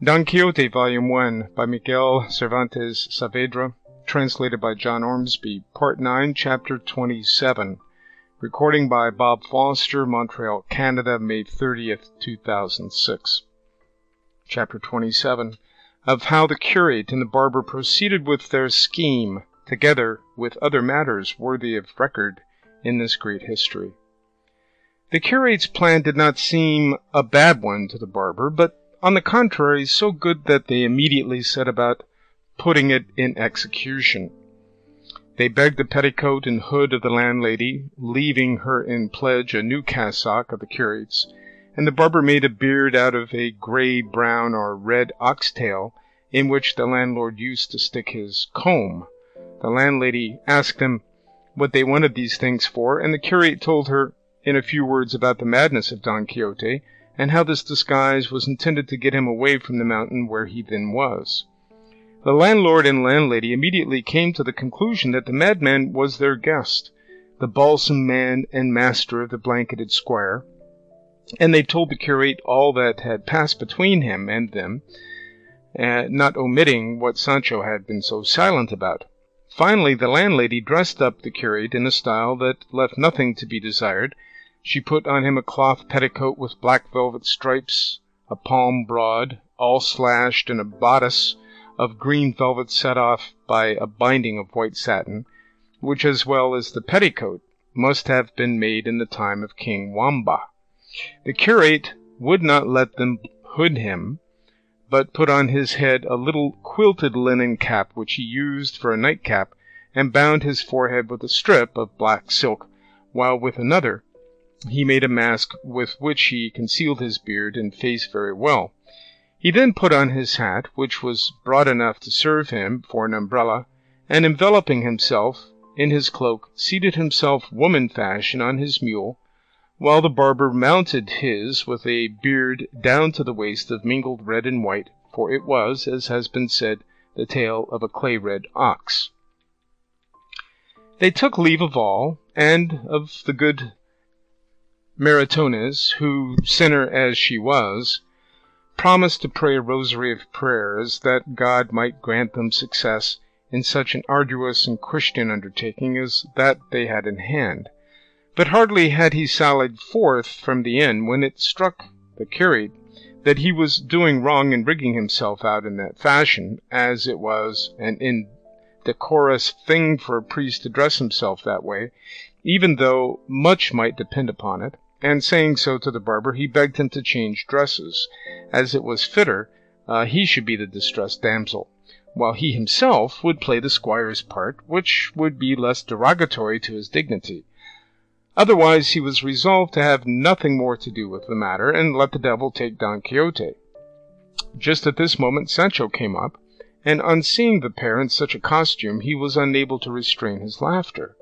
Don Quixote, Volume 1, by Miguel de Cervantes Saavedra, translated by John Ormsby, Part 9, Chapter 27. Recording by Bob Foster, Montreal, Canada, May 30th, 2006. Chapter 27, of how the curate and the barber proceeded with their scheme, together with other matters worthy of record in this great history. The curate's plan did not seem a bad one to the barber, but on the contrary, so good that they immediately set about putting it in execution. They begged the petticoat and hood of the landlady, leaving her in pledge a new cassock of the curate's, and the barber made a beard out of a gray, brown, or red oxtail, in which the landlord used to stick his comb. The landlady asked him what they wanted these things for, and the curate told her in a few words about the madness of Don Quixote, and how this disguise was intended to get him away from the mountain where he then was. The landlord and landlady immediately came to the conclusion that the madman was their guest, the balsam man and master of the blanketed squire, and they told the curate all that had passed between him and them, not omitting what Sancho had been so silent about. Finally, the landlady dressed up the curate in a style that left nothing to be desired. She put on him a cloth petticoat with black velvet stripes, a palm broad, all slashed, and a bodice of green velvet set off by a binding of white satin, which, as well as the petticoat, must have been made in the time of King Wamba. The curate would not let them hood him, but put on his head a little quilted linen cap which he used for a nightcap, and bound his forehead with a strip of black silk, while with another he made a mask with which he concealed his beard and face very well. He then put on his hat, which was broad enough to serve him for an umbrella, and enveloping himself in his cloak, seated himself woman fashion on his mule, while the barber mounted his with a beard down to the waist of mingled red and white, for it was, as has been said, the tail of a clay-red ox. They took leave of all, and of the good Maritones, who, sinner as she was, promised to pray a rosary of prayers that God might grant them success in such an arduous and Christian undertaking as that they had in hand. But hardly had he sallied forth from the inn when it struck the curate that he was doing wrong in rigging himself out in that fashion, as it was an indecorous thing for a priest to dress himself that way, even though much might depend upon it. And saying so to the barber, he begged him to change dresses, as it was fitter he should be the distressed damsel, while he himself would play the squire's part, which would be less derogatory to his dignity. Otherwise he was resolved to have nothing more to do with the matter, and let the devil take Don Quixote. Just at this moment Sancho came up, and on seeing the pair in such a costume he was unable to restrain his laughter.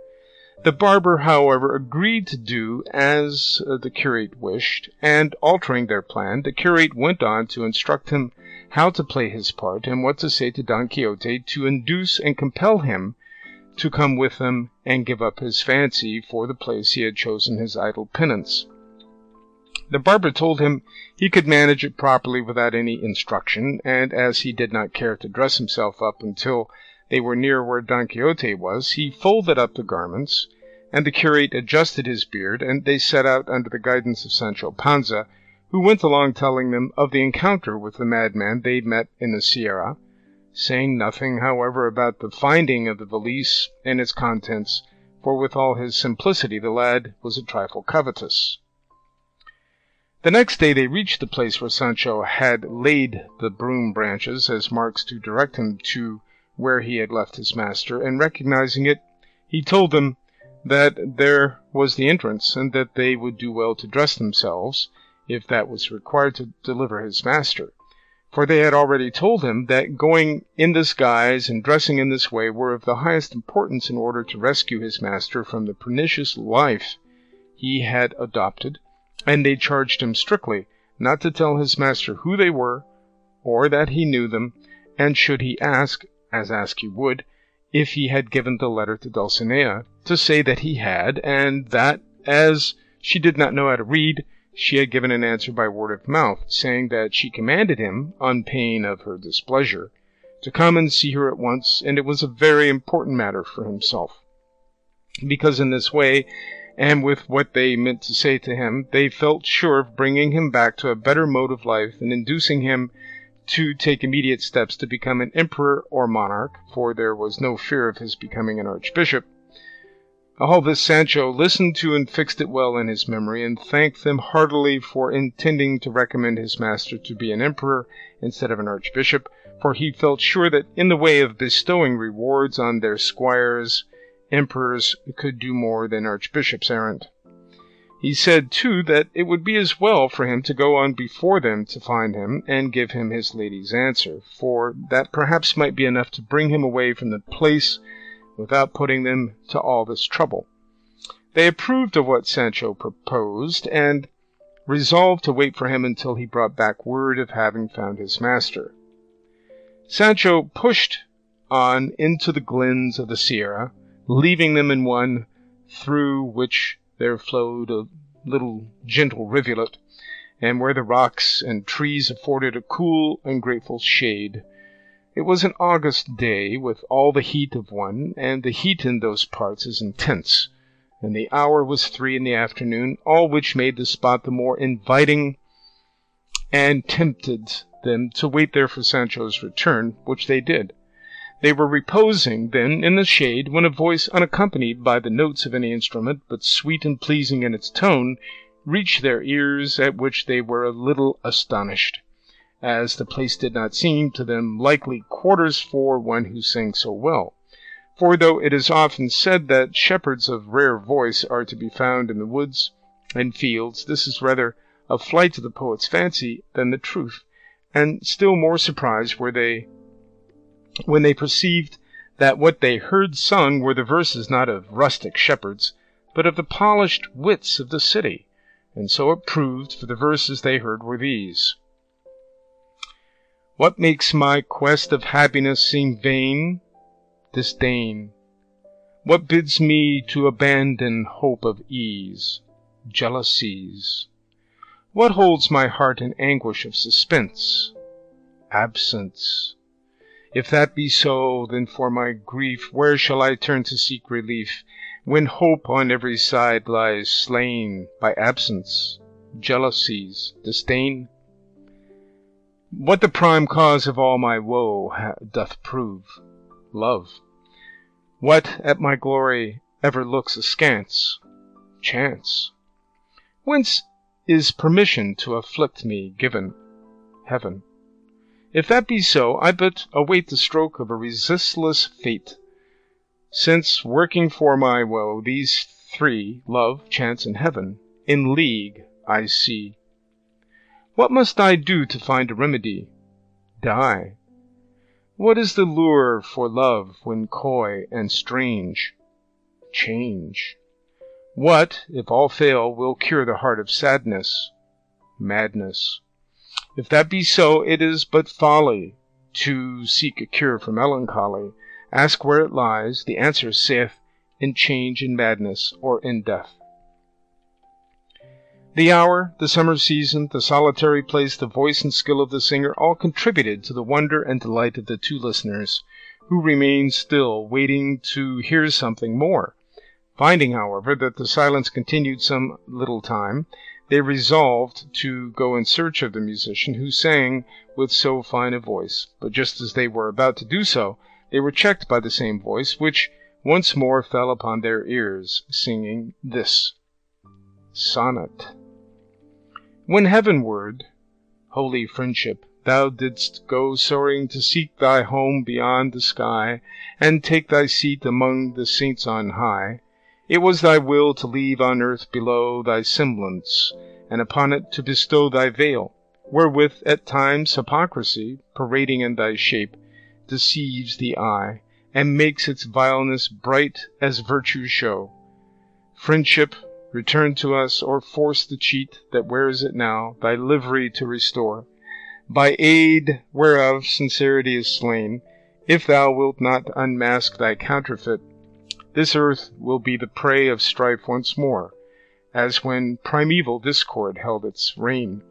The barber, however, agreed to do as the curate wished, and altering their plan, the curate went on to instruct him how to play his part, and what to say to Don Quixote to induce and compel him to come with them and give up his fancy for the place he had chosen his idle penance. The barber told him he could manage it properly without any instruction, and as he did not care to dress himself up until they were near where Don Quixote was, he folded up the garments, and the curate adjusted his beard, and they set out under the guidance of Sancho Panza, who went along telling them of the encounter with the madman they met in the Sierra, saying nothing, however, about the finding of the valise and its contents, for with all his simplicity the lad was a trifle covetous. The next day they reached the place where Sancho had laid the broom branches as marks to direct him to where he had left his master, and recognizing it, he told them that there was the entrance, and that they would do well to dress themselves, if that was required to deliver his master. For they had already told him that going in this guise and dressing in this way were of the highest importance in order to rescue his master from the pernicious life he had adopted, and they charged him strictly not to tell his master who they were, or that he knew them, and should he ask, as ask he would, if he had given the letter to Dulcinea, to say that he had, and that, as she did not know how to read, she had given an answer by word of mouth, saying that she commanded him, on pain of her displeasure, to come and see her at once, and it was a very important matter for himself, because in this way, and with what they meant to say to him, they felt sure of bringing him back to a better mode of life and inducing him to take immediate steps to become an emperor or monarch, for there was no fear of his becoming an archbishop. All this Sancho listened to and fixed it well in his memory, and thanked them heartily for intending to recommend his master to be an emperor instead of an archbishop, for he felt sure that in the way of bestowing rewards on their squires, emperors could do more than archbishops errant. He said, too, that it would be as well for him to go on before them to find him, and give him his lady's answer, for that perhaps might be enough to bring him away from the place without putting them to all this trouble. They approved of what Sancho proposed, and resolved to wait for him until he brought back word of having found his master. Sancho pushed on into the glens of the Sierra, leaving them in one through which there flowed a little gentle rivulet, and where the rocks and trees afforded a cool and grateful shade. It was an August day, with all the heat of one, and the heat in those parts is intense, and the hour was 3 in the afternoon, all which made the spot the more inviting, and tempted them to wait there for Sancho's return, which they did. They were reposing then in the shade, when a voice, unaccompanied by the notes of any instrument, but sweet and pleasing in its tone, reached their ears, at which they were a little astonished, as the place did not seem to them likely quarters for one who sang so well. For though it is often said that shepherds of rare voice are to be found in the woods and fields, this is rather a flight to the poet's fancy than the truth, and still more surprised were they when they perceived that what they heard sung were the verses not of rustic shepherds, but of the polished wits of the city, and so it proved, for the verses they heard were these: What makes my quest of happiness seem vain? Disdain. What bids me to abandon hope of ease? Jealousies. What holds my heart in anguish of suspense? Absence. If that be so, then for my grief where shall I turn to seek relief, when hope on every side lies slain by absence, jealousies, disdain? What the prime cause of all my woe doth prove? Love. What at my glory ever looks askance? Chance. Whence is permission to afflict me given? Heaven. If that be so, I but await the stroke of a resistless fate, since, working for my woe, these 3, love, chance, and heaven, in league I see. What must I do to find a remedy? Die. What is the lure for love when coy and strange? Change. What, if all fail, will cure the heart of sadness? Madness. If that be so, it is but folly to seek a cure for melancholy. Ask where it lies, the answer saith, in change, in madness, or in death. The hour, the summer season, the solitary place, the voice and skill of the singer, all contributed to the wonder and delight of the 2 listeners, who remained still, waiting to hear something more. Finding, however, that the silence continued some little time, they resolved to go in search of the musician who sang with so fine a voice. But just as they were about to do so, they were checked by the same voice, which once more fell upon their ears, singing this sonnet. When heavenward, holy friendship, thou didst go soaring to seek thy home beyond the sky, and take thy seat among the saints on high, it was thy will to leave on earth below thy semblance, and upon it to bestow thy veil, wherewith at times hypocrisy, parading in thy shape, deceives the eye, and makes its vileness bright as virtue's show. Friendship, return to us, or force the cheat that wears it now, thy livery to restore, by aid whereof sincerity is slain. If thou wilt not unmask thy counterfeit, this earth will be the prey of strife once more, as when primeval discord held its reign.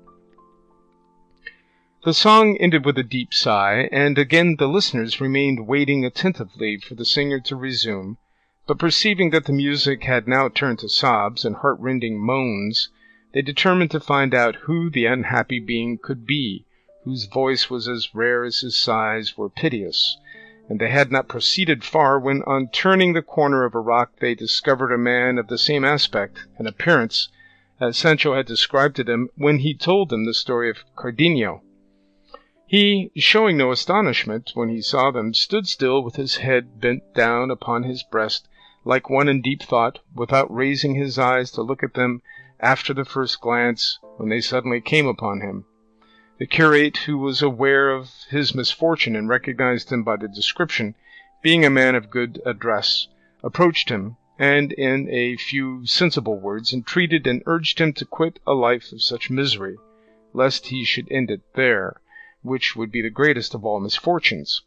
The song ended with a deep sigh, and again the listeners remained waiting attentively for the singer to resume, but perceiving that the music had now turned to sobs and heart-rending moans, they determined to find out who the unhappy being could be, whose voice was as rare as his sighs were piteous. And they had not proceeded far when, on turning the corner of a rock, they discovered a man of the same aspect and appearance as Sancho had described to them when he told them the story of Cardenio. He, showing no astonishment when he saw them, stood still with his head bent down upon his breast, like one in deep thought, without raising his eyes to look at them after the first glance, when they suddenly came upon him. The curate, who was aware of his misfortune and recognized him by the description, being a man of good address, approached him, and in a few sensible words entreated and urged him to quit a life of such misery, lest he should end it there, which would be the greatest of all misfortunes.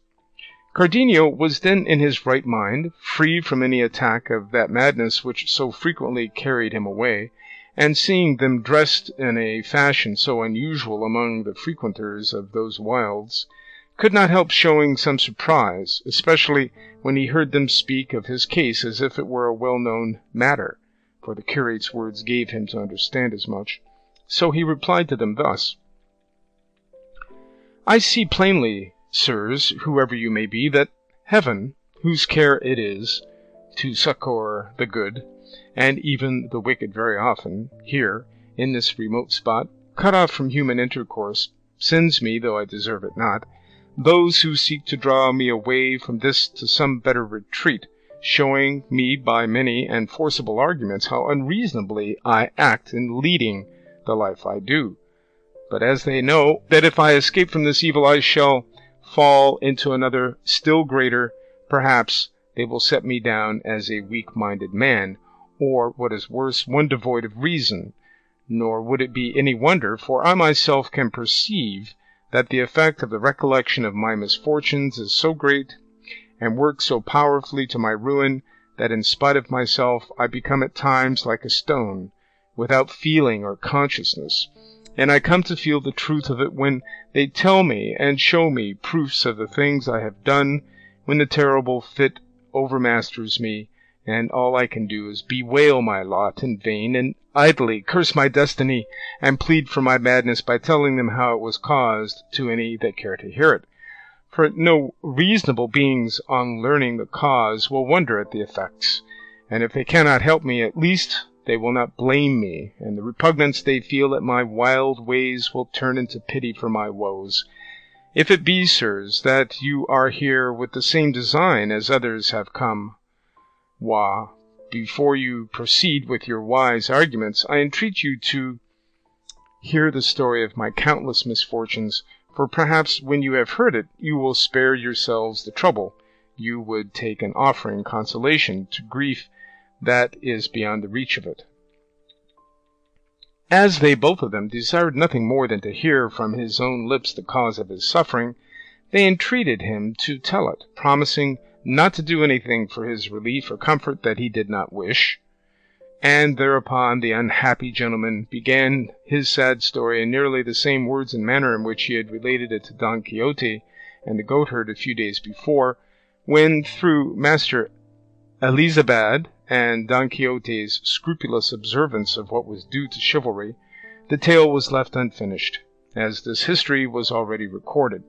Cardenio was then in his right mind, free from any attack of that madness which so frequently carried him away, and seeing them dressed in a fashion so unusual among the frequenters of those wilds, could not help showing some surprise, especially when he heard them speak of his case as if it were a well-known matter, for the curate's words gave him to understand as much. So he replied to them thus: "I see plainly, sirs, whoever you may be, that heaven, whose care it is to succour the good, and even the wicked very often, here, in this remote spot, cut off from human intercourse, sends me, though I deserve it not, those who seek to draw me away from this to some better retreat, showing me by many and forcible arguments how unreasonably I act in leading the life I do. But as they know that if I escape from this evil I shall fall into another still greater, perhaps they will set me down as a weak-minded man, or, what is worse, one devoid of reason. Nor would it be any wonder, for I myself can perceive that the effect of the recollection of my misfortunes is so great, and works so powerfully to my ruin, that in spite of myself I become at times like a stone, without feeling or consciousness, and I come to feel the truth of it when they tell me and show me proofs of the things I have done, when the terrible fit overmasters me, and all I can do is bewail my lot in vain, and idly curse my destiny, and plead for my madness by telling them how it was caused to any that care to hear it. For no reasonable beings, on learning the cause, will wonder at the effects, and if they cannot help me, at least they will not blame me, and the repugnance they feel at my wild ways will turn into pity for my woes. If it be, sirs, that you are here with the same design as others have come, why, before you proceed with your wise arguments, I entreat you to hear the story of my countless misfortunes, for perhaps when you have heard it, you will spare yourselves the trouble. You would take an offering consolation to grief that is beyond the reach of it." As they both of them desired nothing more than to hear from his own lips the cause of his suffering, they entreated him to tell it, promising not to do anything for his relief or comfort that he did not wish. And thereupon the unhappy gentleman began his sad story in nearly the same words and manner in which he had related it to Don Quixote and the goatherd a few days before, when, through Master Elizabad and Don Quixote's scrupulous observance of what was due to chivalry, the tale was left unfinished, as this history was already recorded.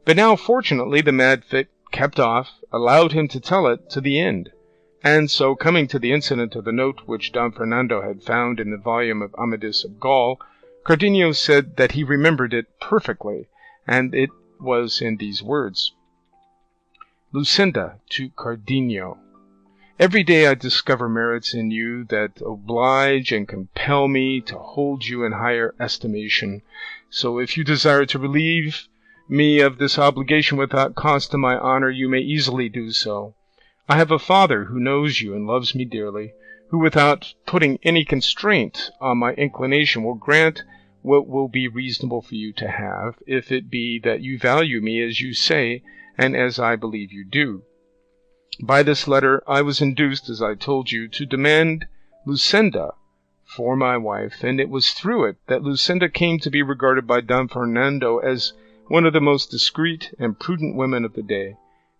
But now, fortunately, the mad fit kept off, allowed him to tell it to the end, and so, coming to the incident of the note which Don Fernando had found in the volume of Amadis of Gaul, Cardenio said that he remembered it perfectly, and it was in these words: "Lucinda to Cardenio. Every day I discover merits in you that oblige and compel me to hold you in higher estimation. So if you desire to relieve me of this obligation without cost to my honor, you may easily do so. I have a father who knows you and loves me dearly, who without putting any constraint on my inclination will grant what will be reasonable for you to have, if it be that you value me as you say, and as I believe you do. By this letter I was induced, as I told you, to demand Lucinda for my wife, and it was through it that Lucinda came to be regarded by Don Fernando as one of the most discreet and prudent women of the day,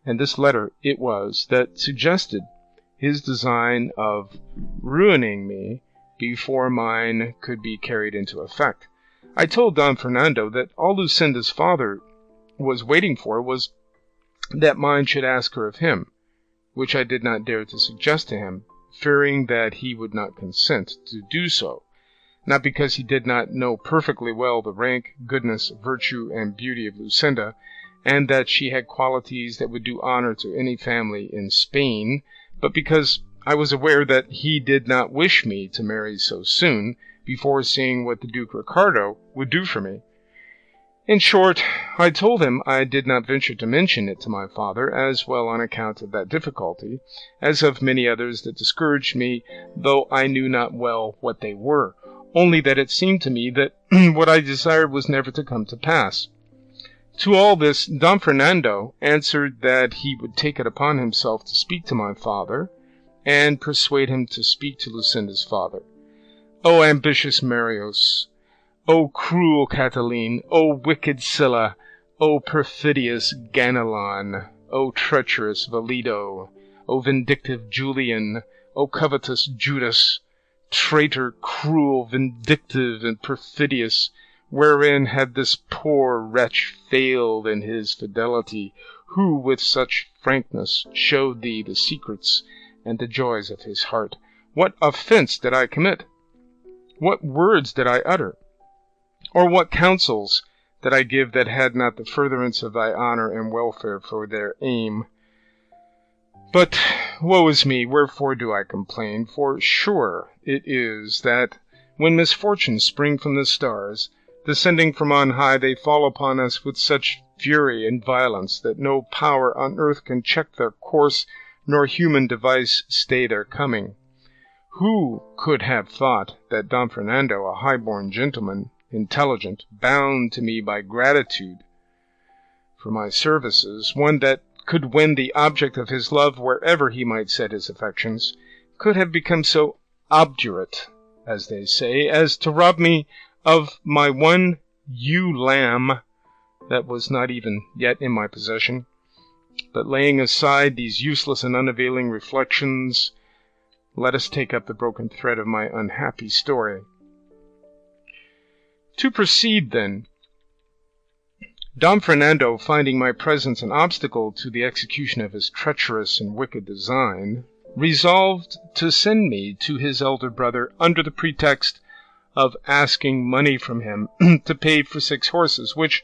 and this letter it was that suggested his design of ruining me before mine could be carried into effect. I told Don Fernando that all Lucinda's father was waiting for was that mine should ask her of him, which I did not dare to suggest to him, fearing that he would not consent to do so, not because he did not know perfectly well the rank, goodness, virtue, and beauty of Lucinda, and that she had qualities that would do honor to any family in Spain, but because I was aware that he did not wish me to marry so soon, before seeing what the Duke Ricardo would do for me. In short, I told him I did not venture to mention it to my father, as well on account of that difficulty, as of many others that discouraged me, though I knew not well what they were, only that it seemed to me that what I desired was never to come to pass. To all this, Don Fernando answered that he would take it upon himself to speak to my father, and persuade him to speak to Lucinda's father. O ambitious Marius! O cruel Catiline! O wicked Sylla! O perfidious Ganelon! O treacherous Valido! O vindictive Julian! O covetous Judas! Traitor, cruel, vindictive, and perfidious! Wherein had this poor wretch failed in his fidelity, who with such frankness showed thee the secrets and the joys of his heart? What offence did I commit? What words did I utter? Or what counsels did I give that had not the furtherance of thy honour and welfare for their aim? But woe is me, wherefore do I complain? For sure it is that when misfortunes spring from the stars, descending from on high, they fall upon us with such fury and violence that no power on earth can check their course, nor human device stay their coming. Who could have thought that Don Fernando, a high-born gentleman, intelligent, bound to me by gratitude for my services, one that could win the object of his love wherever he might set his affections, could have become so obdurate, as they say, as to rob me of my one ewe lamb that was not even yet in my possession? But laying aside these useless and unavailing reflections, let us take up the broken thread of my unhappy story. To proceed, then, Don Fernando, finding my presence an obstacle to the execution of his treacherous and wicked design, resolved to send me to his elder brother under the pretext of asking money from him to pay for 6 horses, which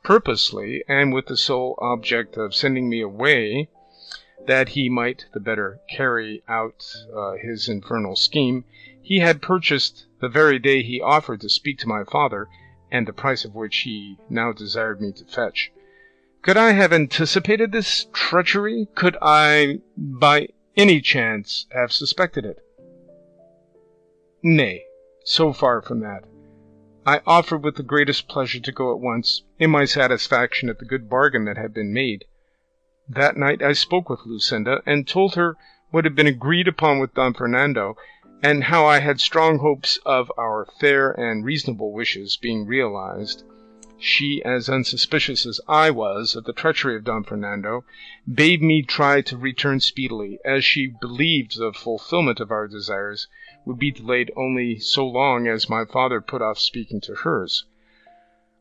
purposely, and with the sole object of sending me away, that he might the better carry out his infernal scheme, he had purchased the very day he offered to speak to my father, and the price of which he now desired me to fetch. Could I have anticipated this treachery? Could I, by any chance, have suspected it? Nay, so far from that. I offered with the greatest pleasure to go at once, in my satisfaction at the good bargain that had been made. That night I spoke with Lucinda, and told her what had been agreed upon with Don Fernando, and how I had strong hopes of our fair and reasonable wishes being realized. She, as unsuspicious as I was of the treachery of Don Fernando, bade me try to return speedily, as she believed the fulfilment of our desires would be delayed only so long as my father put off speaking to hers.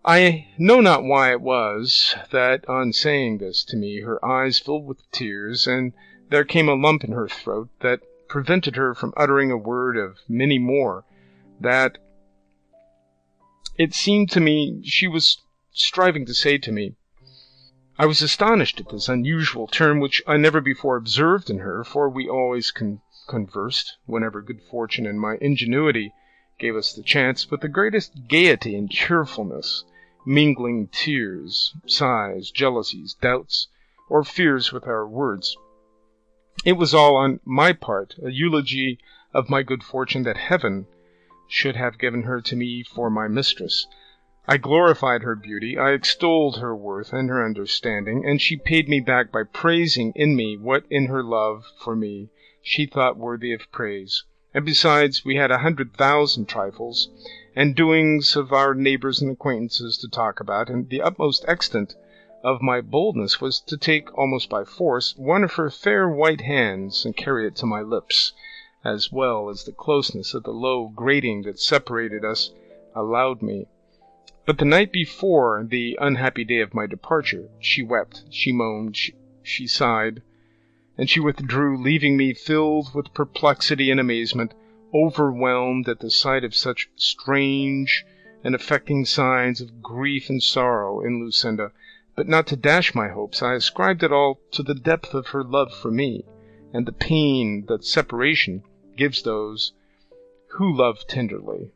I know not why it was that, on saying this to me, her eyes filled with tears, and there came a lump in her throat that prevented her from uttering a word of many more that it seemed to me she was striving to say to me. I was astonished at this unusual turn, which I never before observed in her, for we always conversed, whenever good fortune and my ingenuity gave us the chance, with the greatest gaiety and cheerfulness, mingling tears, sighs, jealousies, doubts, or fears with our words. It was all on my part a eulogy of my good fortune that heaven should have given her to me for my mistress. I glorified her beauty, I extolled her worth and her understanding, and she paid me back by praising in me what in her love for me she thought worthy of praise. and besides we had 100,000 trifles and doings of our neighbours and acquaintances to talk about, and the utmost extent of my boldness was to take, almost by force, one of her fair white hands and carry it to my lips, as well as the closeness of the low grating that separated us allowed me. But the night before the unhappy day of my departure, she wept, she moaned, she sighed, and she withdrew, leaving me filled with perplexity and amazement, overwhelmed at the sight of such strange and affecting signs of grief and sorrow in Lucinda. But not to dash my hopes, I ascribed it all to the depth of her love for me, and the pain that separation gives those who love tenderly.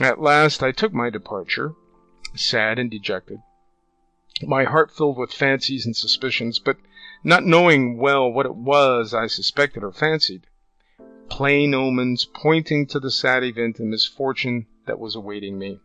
At last I took my departure, sad and dejected, my heart filled with fancies and suspicions, but not knowing well what it was I suspected or fancied. Plain omens pointing to the sad event and misfortune that was awaiting me.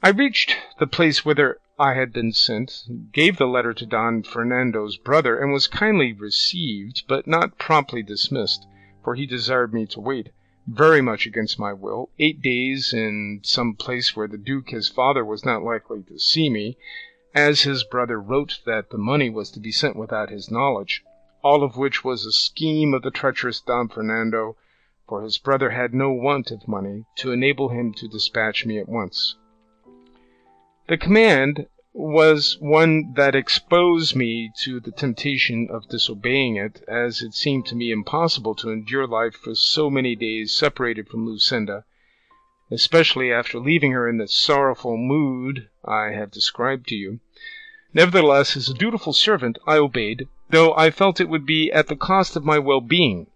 I reached the place whither I had been sent, gave the letter to Don Fernando's brother, and was kindly received, but not promptly dismissed, for he desired me to wait, very much against my will, 8 days in some place where the Duke his father was not likely to see me, as his brother wrote that the money was to be sent without his knowledge, all of which was a scheme of the treacherous Don Fernando, for his brother had no want of money to enable him to dispatch me at once. The command was one that exposed me to the temptation of disobeying it, as it seemed to me impossible to endure life for so many days separated from Lucinda, especially after leaving her in the sorrowful mood I have described to you. Nevertheless, as a dutiful servant, I obeyed, though I felt it would be at the cost of my well-being.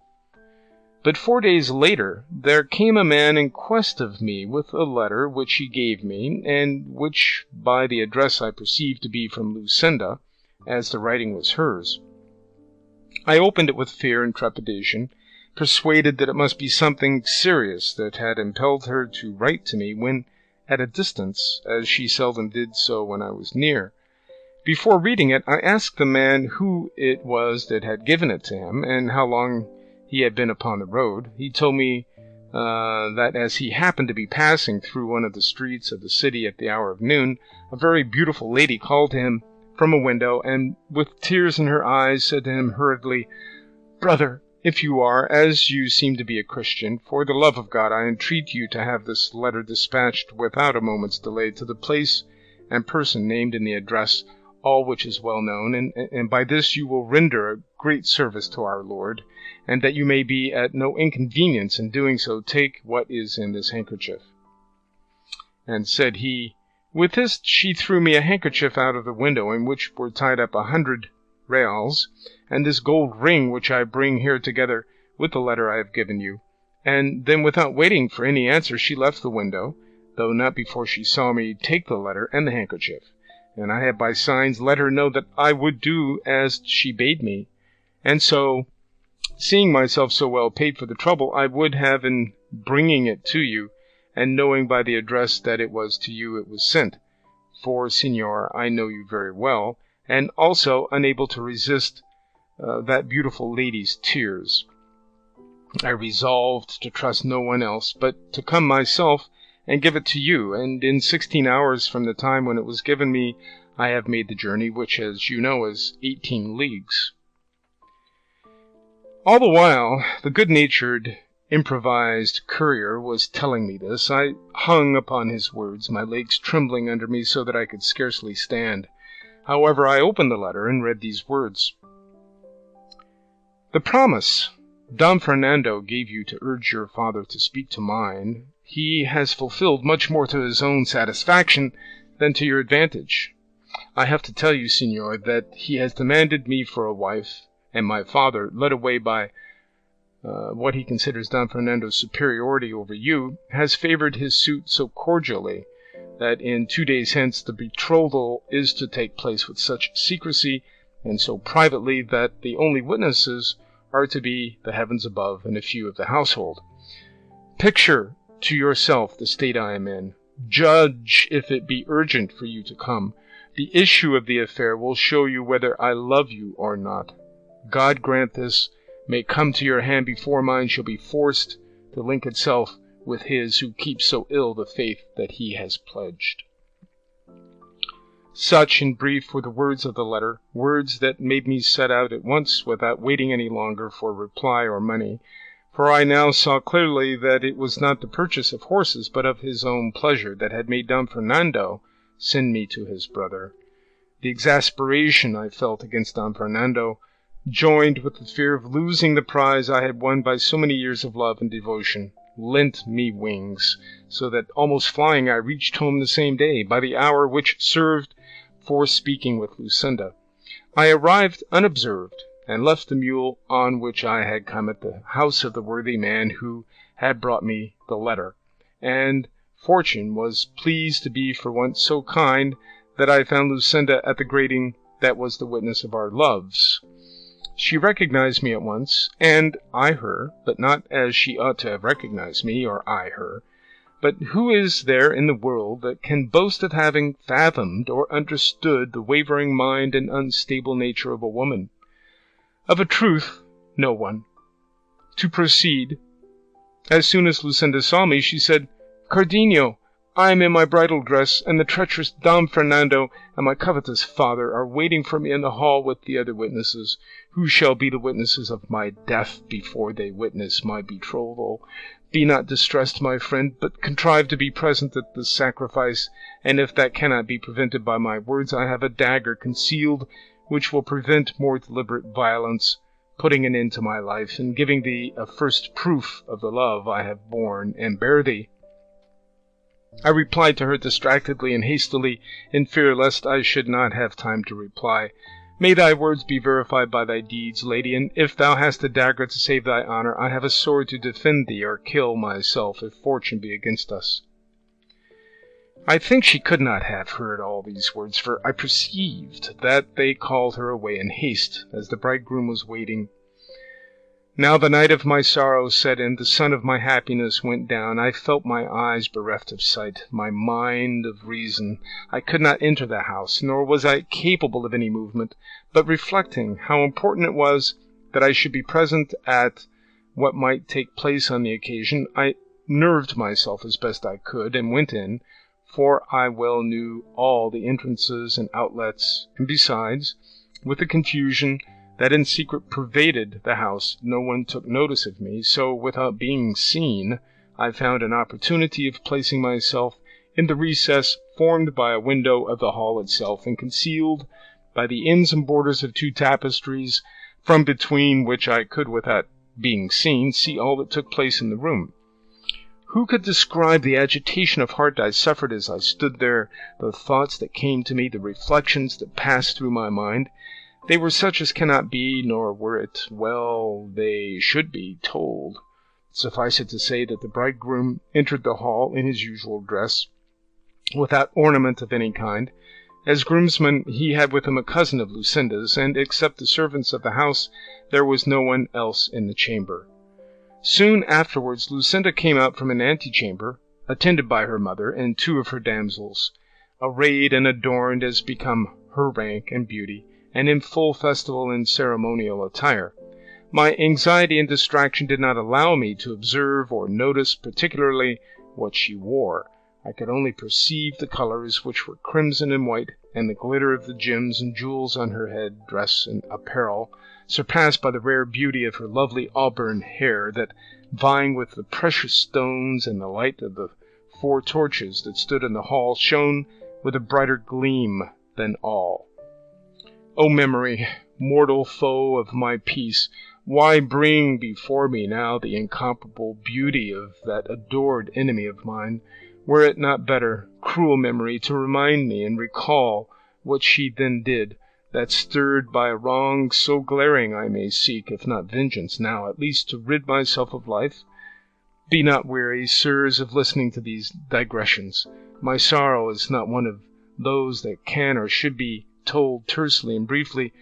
But 4 days later there came a man in quest of me with a letter which he gave me, and which by the address I perceived to be from Lucinda, as the writing was hers. I opened it with fear and trepidation, persuaded that it must be something serious that had impelled her to write to me when at a distance, as she seldom did so when I was near. Before reading it, I asked the man who it was that had given it to him, and how long he had been upon the road. He told me that as he happened to be passing through one of the streets of the city at the hour of noon, a very beautiful lady called to him from a window, and with tears in her eyes said to him hurriedly, "Brother, if you are, as you seem to be, a Christian, for the love of God I entreat you to have this letter dispatched without a moment's delay to the place and person named in the address, all which is well known, and by this you will render a great service to our Lord, and that you may be at no inconvenience in doing so, take what is in this handkerchief." And said he, with this she threw me a handkerchief out of the window, in which were tied up 100 reals, and this gold ring which I bring here together with the letter I have given you. And then, without waiting for any answer, she left the window, though not before she saw me take the letter and the handkerchief, and I had by signs let her know that I would do as she bade me. And so, seeing myself so well paid for the trouble I would have in bringing it to you, and knowing by the address that it was to you it was sent, for, Signor, I know you very well, and also unable to resist that beautiful lady's tears, I resolved to trust no one else, but to come myself and give it to you, and in 16 hours from the time when it was given me, I have made the journey, which, as you know, is 18 leagues. All the while, the good-natured, improvised courier was telling me this, I hung upon his words, my legs trembling under me so that I could scarcely stand. However, I opened the letter and read these words. "The promise Don Fernando gave you to urge your father to speak to mine, he has fulfilled much more to his own satisfaction than to your advantage. I have to tell you, Signor, that he has demanded me for a wife, and my father, led away by what he considers Don Fernando's superiority over you, has favored his suit so cordially that in 2 days hence the betrothal is to take place with such secrecy and so privately that the only witnesses are to be the heavens above and a few of the household. Picture to yourself the state I am in. Judge if it be urgent for you to come. The issue of the affair will show you whether I love you or not. God grant this may come to your hand before mine shall be forced to link itself with his who keeps so ill the faith that he has pledged. Such, in brief, were the words of the letter, words that made me set out at once without waiting any longer for reply or money, for I now saw clearly that it was not the purchase of horses, but of his own pleasure, that had made Don Fernando send me to his brother. The exasperation I felt against Don Fernando, joined with the fear of losing the prize I had won by so many years of love and devotion, lent me wings, so that almost flying I reached home the same day, by the hour which served for speaking with Lucinda. I arrived unobserved, and left the mule on which I had come at the house of the worthy man who had brought me the letter, and fortune was pleased to be for once so kind that I found Lucinda at the grating that was the witness of our loves. She recognized me at once, and I her, but not as she ought to have recognized me, or I her. But who is there in the world that can boast of having fathomed or understood the wavering mind and unstable nature of a woman? Of a truth, no one. To proceed, as soon as Lucinda saw me, she said, "Cardenio, I am in my bridal dress, and the treacherous Don Fernando and my covetous father are waiting for me in the hall with the other witnesses, who shall be the witnesses of my death before they witness my betrothal. Be not distressed, my friend, but contrive to be present at the sacrifice, and if that cannot be prevented by my words, I have a dagger concealed which will prevent more deliberate violence, putting an end to my life, and giving thee a first proof of the love I have borne and bear thee." I replied to her distractedly and hastily, in fear lest I should not have time to reply. "May thy words be verified by thy deeds, lady, and if thou hast a dagger to save thy honor, I have a sword to defend thee, or kill myself if fortune be against us." I think she could not have heard all these words, for I perceived that they called her away in haste, as the bridegroom was waiting. Now the night of my sorrow set in, the sun of my happiness went down. I felt my eyes bereft of sight, my mind of reason. I could not enter the house, nor was I capable of any movement, but reflecting how important it was that I should be present at what might take place on the occasion, I nerved myself as best I could, and went in, for I well knew all the entrances and outlets, and besides, with the confusion that in secret pervaded the house, no one took notice of me, so without being seen, I found an opportunity of placing myself in the recess formed by a window of the hall itself, and concealed by the ends and borders of two tapestries, from between which I could, without being seen, see all that took place in the room. Who could describe the agitation of heart I suffered as I stood there, the thoughts that came to me, the reflections that passed through my mind? They were such as cannot be, nor were it well they should be, told. Suffice it to say that the bridegroom entered the hall in his usual dress, without ornament of any kind. As groomsman he had with him a cousin of Lucinda's, and except the servants of the house, there was no one else in the chamber. Soon afterwards Lucinda came out from an antechamber, attended by her mother and two of her damsels, arrayed and adorned as become her rank and beauty, and in full festival and ceremonial attire. My anxiety and distraction did not allow me to observe or notice particularly what she wore. I could only perceive the colors, which were crimson and white, and the glitter of the gems and jewels on her head, dress, and apparel, surpassed by the rare beauty of her lovely auburn hair, that, vying with the precious stones and the light of the 4 torches that stood in the hall, shone with a brighter gleam than all. O memory, mortal foe of my peace, why bring before me now the incomparable beauty of that adored enemy of mine? Were it not better, cruel memory, to remind me and recall what she then did, that stirred by a wrong so glaring I may seek, if not vengeance now, at least to rid myself of life? Be not weary, sirs, of listening to these digressions. My sorrow is not one of those that can or should be told tersely and briefly,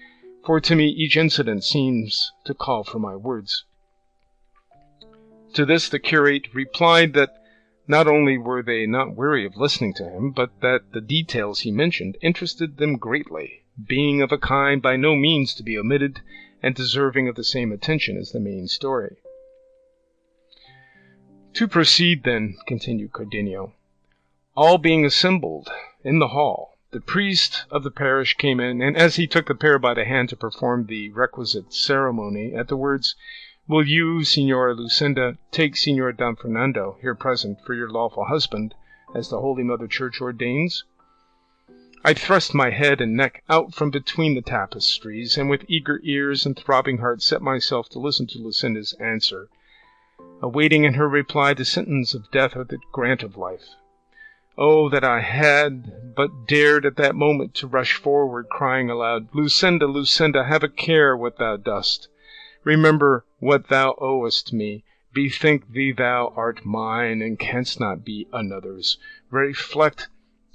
for to me each incident seems to call for my words. To this the curate replied that not only were they not weary of listening to him, but that the details he mentioned interested them greatly, being of a kind by no means to be omitted, and deserving of the same attention as the main story. To proceed, then, continued Cardenio. All being assembled in the hall, the priest of the parish came in, and as he took the pair by the hand to perform the requisite ceremony, at the words, "Will you, Signora Lucinda, take Signor Don Fernando, here present, for your lawful husband, as the Holy Mother Church ordains?" I thrust my head and neck out from between the tapestries, and with eager ears and throbbing heart set myself to listen to Lucinda's answer, awaiting in her reply the sentence of death or the grant of life. Oh, that I had but dared at that moment to rush forward, crying aloud, "Lucinda, Lucinda, have a care what thou dost. Remember what thou owest me. Bethink thee thou art mine, and canst not be another's. Reflect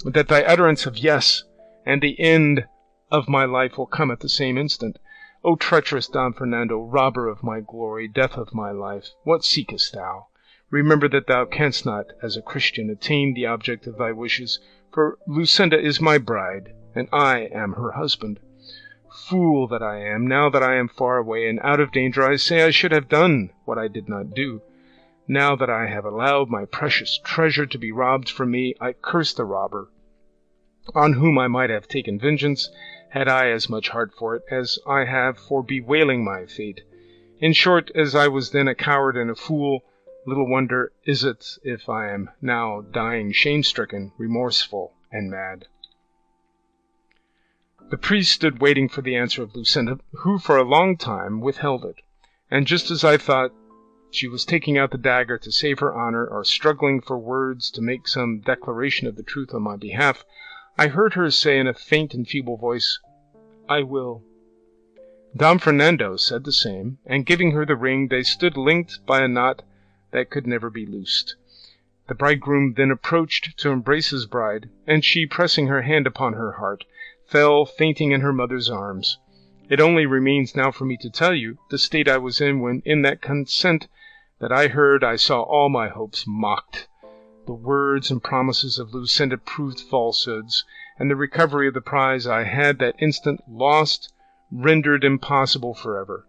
that thy utterance of yes, and the end of my life will come at the same instant. O treacherous Don Fernando, robber of my glory, death of my life, what seekest thou? Remember that thou canst not, as a Christian, attain the object of thy wishes, for Lucinda is my bride, and I am her husband. Fool that I am, now that I am far away and out of danger, I say I should have done what I did not do. Now that I have allowed my precious treasure to be robbed from me, I curse the robber, on whom I might have taken vengeance, had I as much heart for it as I have for bewailing my fate. In short, as I was then a coward and a fool, little wonder is it if I am now dying shame-stricken, remorseful, and mad." The priest stood waiting for the answer of Lucinda, who for a long time withheld it, and just as I thought she was taking out the dagger to save her honor, or struggling for words to make some declaration of the truth on my behalf, I heard her say in a faint and feeble voice, "I will." Don Fernando said the same, and giving her the ring, they stood linked by a knot that could never be loosed. The bridegroom then approached to embrace his bride, and she, pressing her hand upon her heart, fell fainting in her mother's arms. It only remains now for me to tell you the state I was in when, in that consent that I heard, I saw all my hopes mocked. The words and promises of Lucinda proved falsehoods, and the recovery of the prize I had that instant lost, rendered impossible forever.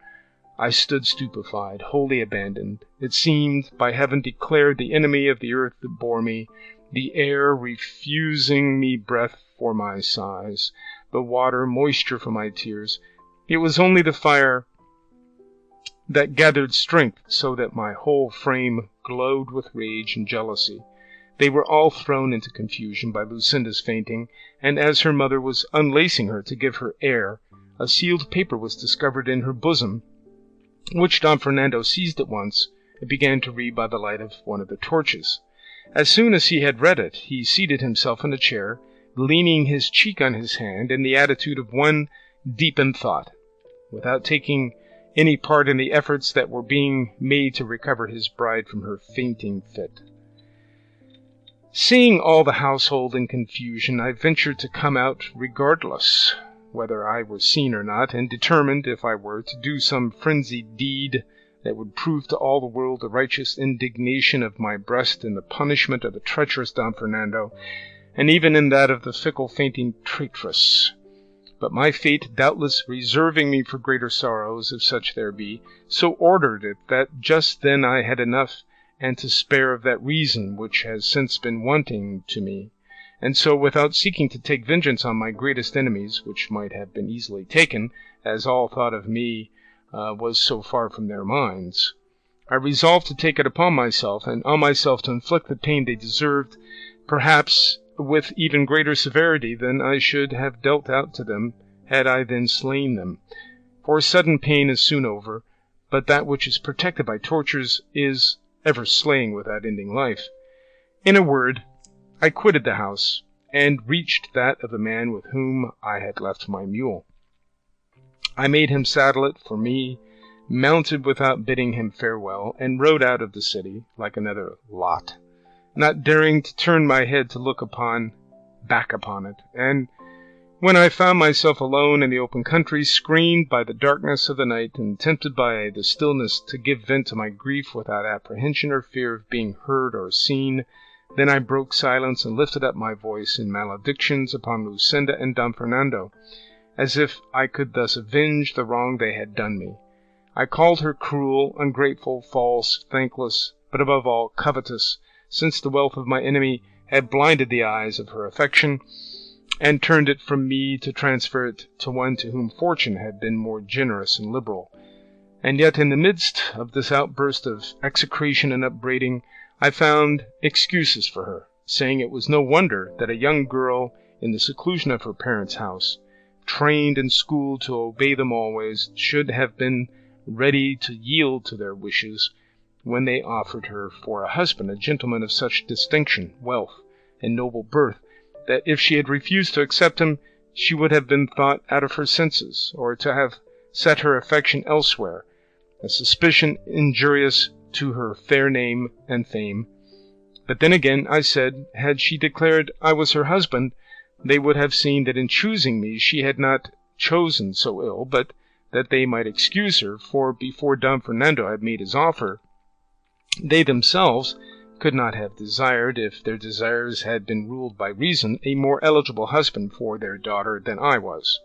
I stood stupefied, wholly abandoned. It seemed, by heaven, declared the enemy of the earth that bore me, the air refusing me breath for my sighs, the water moisture for my tears. It was only the fire that gathered strength, so that my whole frame glowed with rage and jealousy. They were all thrown into confusion by Lucinda's fainting, and as her mother was unlacing her to give her air, a sealed paper was discovered in her bosom, which Don Fernando seized at once and began to read by the light of one of the torches. As soon as he had read it, he seated himself in a chair, leaning his cheek on his hand in the attitude of one deep in thought, without taking any part in the efforts that were being made to recover his bride from her fainting fit. Seeing all the household in confusion, I ventured to come out regardless whether I were seen or not, and determined, if I were, to do some frenzied deed that would prove to all the world the righteous indignation of my breast in the punishment of the treacherous Don Fernando, and even in that of the fickle fainting traitress. But my fate, doubtless reserving me for greater sorrows, if such there be, so ordered it that just then I had enough and to spare of that reason which has since been wanting to me, and so, without seeking to take vengeance on my greatest enemies, which might have been easily taken, as all thought of me was so far from their minds, I resolved to take it upon myself, and on myself to inflict the pain they deserved, perhaps with even greater severity than I should have dealt out to them had I then slain them. For sudden pain is soon over, but that which is protected by tortures is ever slaying without ending life. In a word, I quitted the house, and reached that of the man with whom I had left my mule. I made him saddle it for me, mounted without bidding him farewell, and rode out of the city like another Lot, not daring to turn my head to look back upon it. And when I found myself alone in the open country, screened by the darkness of the night, and tempted by the stillness to give vent to my grief without apprehension or fear of being heard or seen, then I broke silence and lifted up my voice in maledictions upon Lucinda and Don Fernando, as if I could thus avenge the wrong they had done me. I called her cruel, ungrateful, false, thankless, but above all covetous, since the wealth of my enemy had blinded the eyes of her affection, and turned it from me to transfer it to one to whom fortune had been more generous and liberal. And yet in the midst of this outburst of execration and upbraiding, I found excuses for her, saying it was no wonder that a young girl in the seclusion of her parents' house, trained and schooled to obey them always, should have been ready to yield to their wishes when they offered her for a husband a gentleman of such distinction, wealth, and noble birth, that if she had refused to accept him, she would have been thought out of her senses, or to have set her affection elsewhere, a suspicion injurious to her fair name and fame. But then again, I said, had she declared I was her husband, they would have seen that in choosing me she had not chosen so ill, but that they might excuse her, for before Don Fernando had made his offer, they themselves could not have desired, if their desires had been ruled by reason, a more eligible husband for their daughter than I was.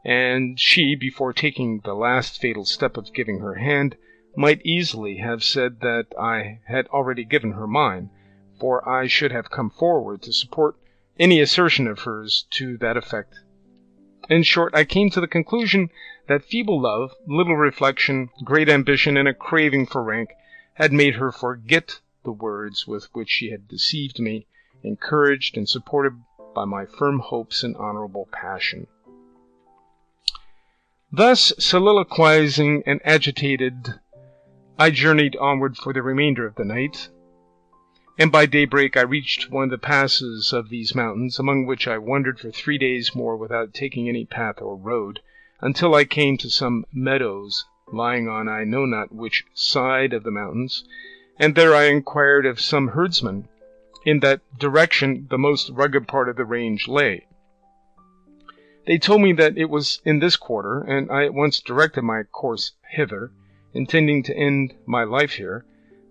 And she, before taking the last fatal step of giving her hand, might easily have said that I had already given her mine, for I should have come forward to support any assertion of hers to that effect. In short, I came to the conclusion that feeble love, little reflection, great ambition, and a craving for rank had made her forget the words with which she had deceived me, encouraged and supported by my firm hopes and honorable passion. Thus soliloquizing and agitated, I journeyed onward for the remainder of the night, and by daybreak I reached one of the passes of these mountains, among which I wandered for 3 days more without taking any path or road, until I came to some meadows lying on I know not which side of the mountains, and there I inquired of some herdsmen in that direction the most rugged part of the range lay. They told me that it was in this quarter, and I at once directed my course hither, intending to end my life here,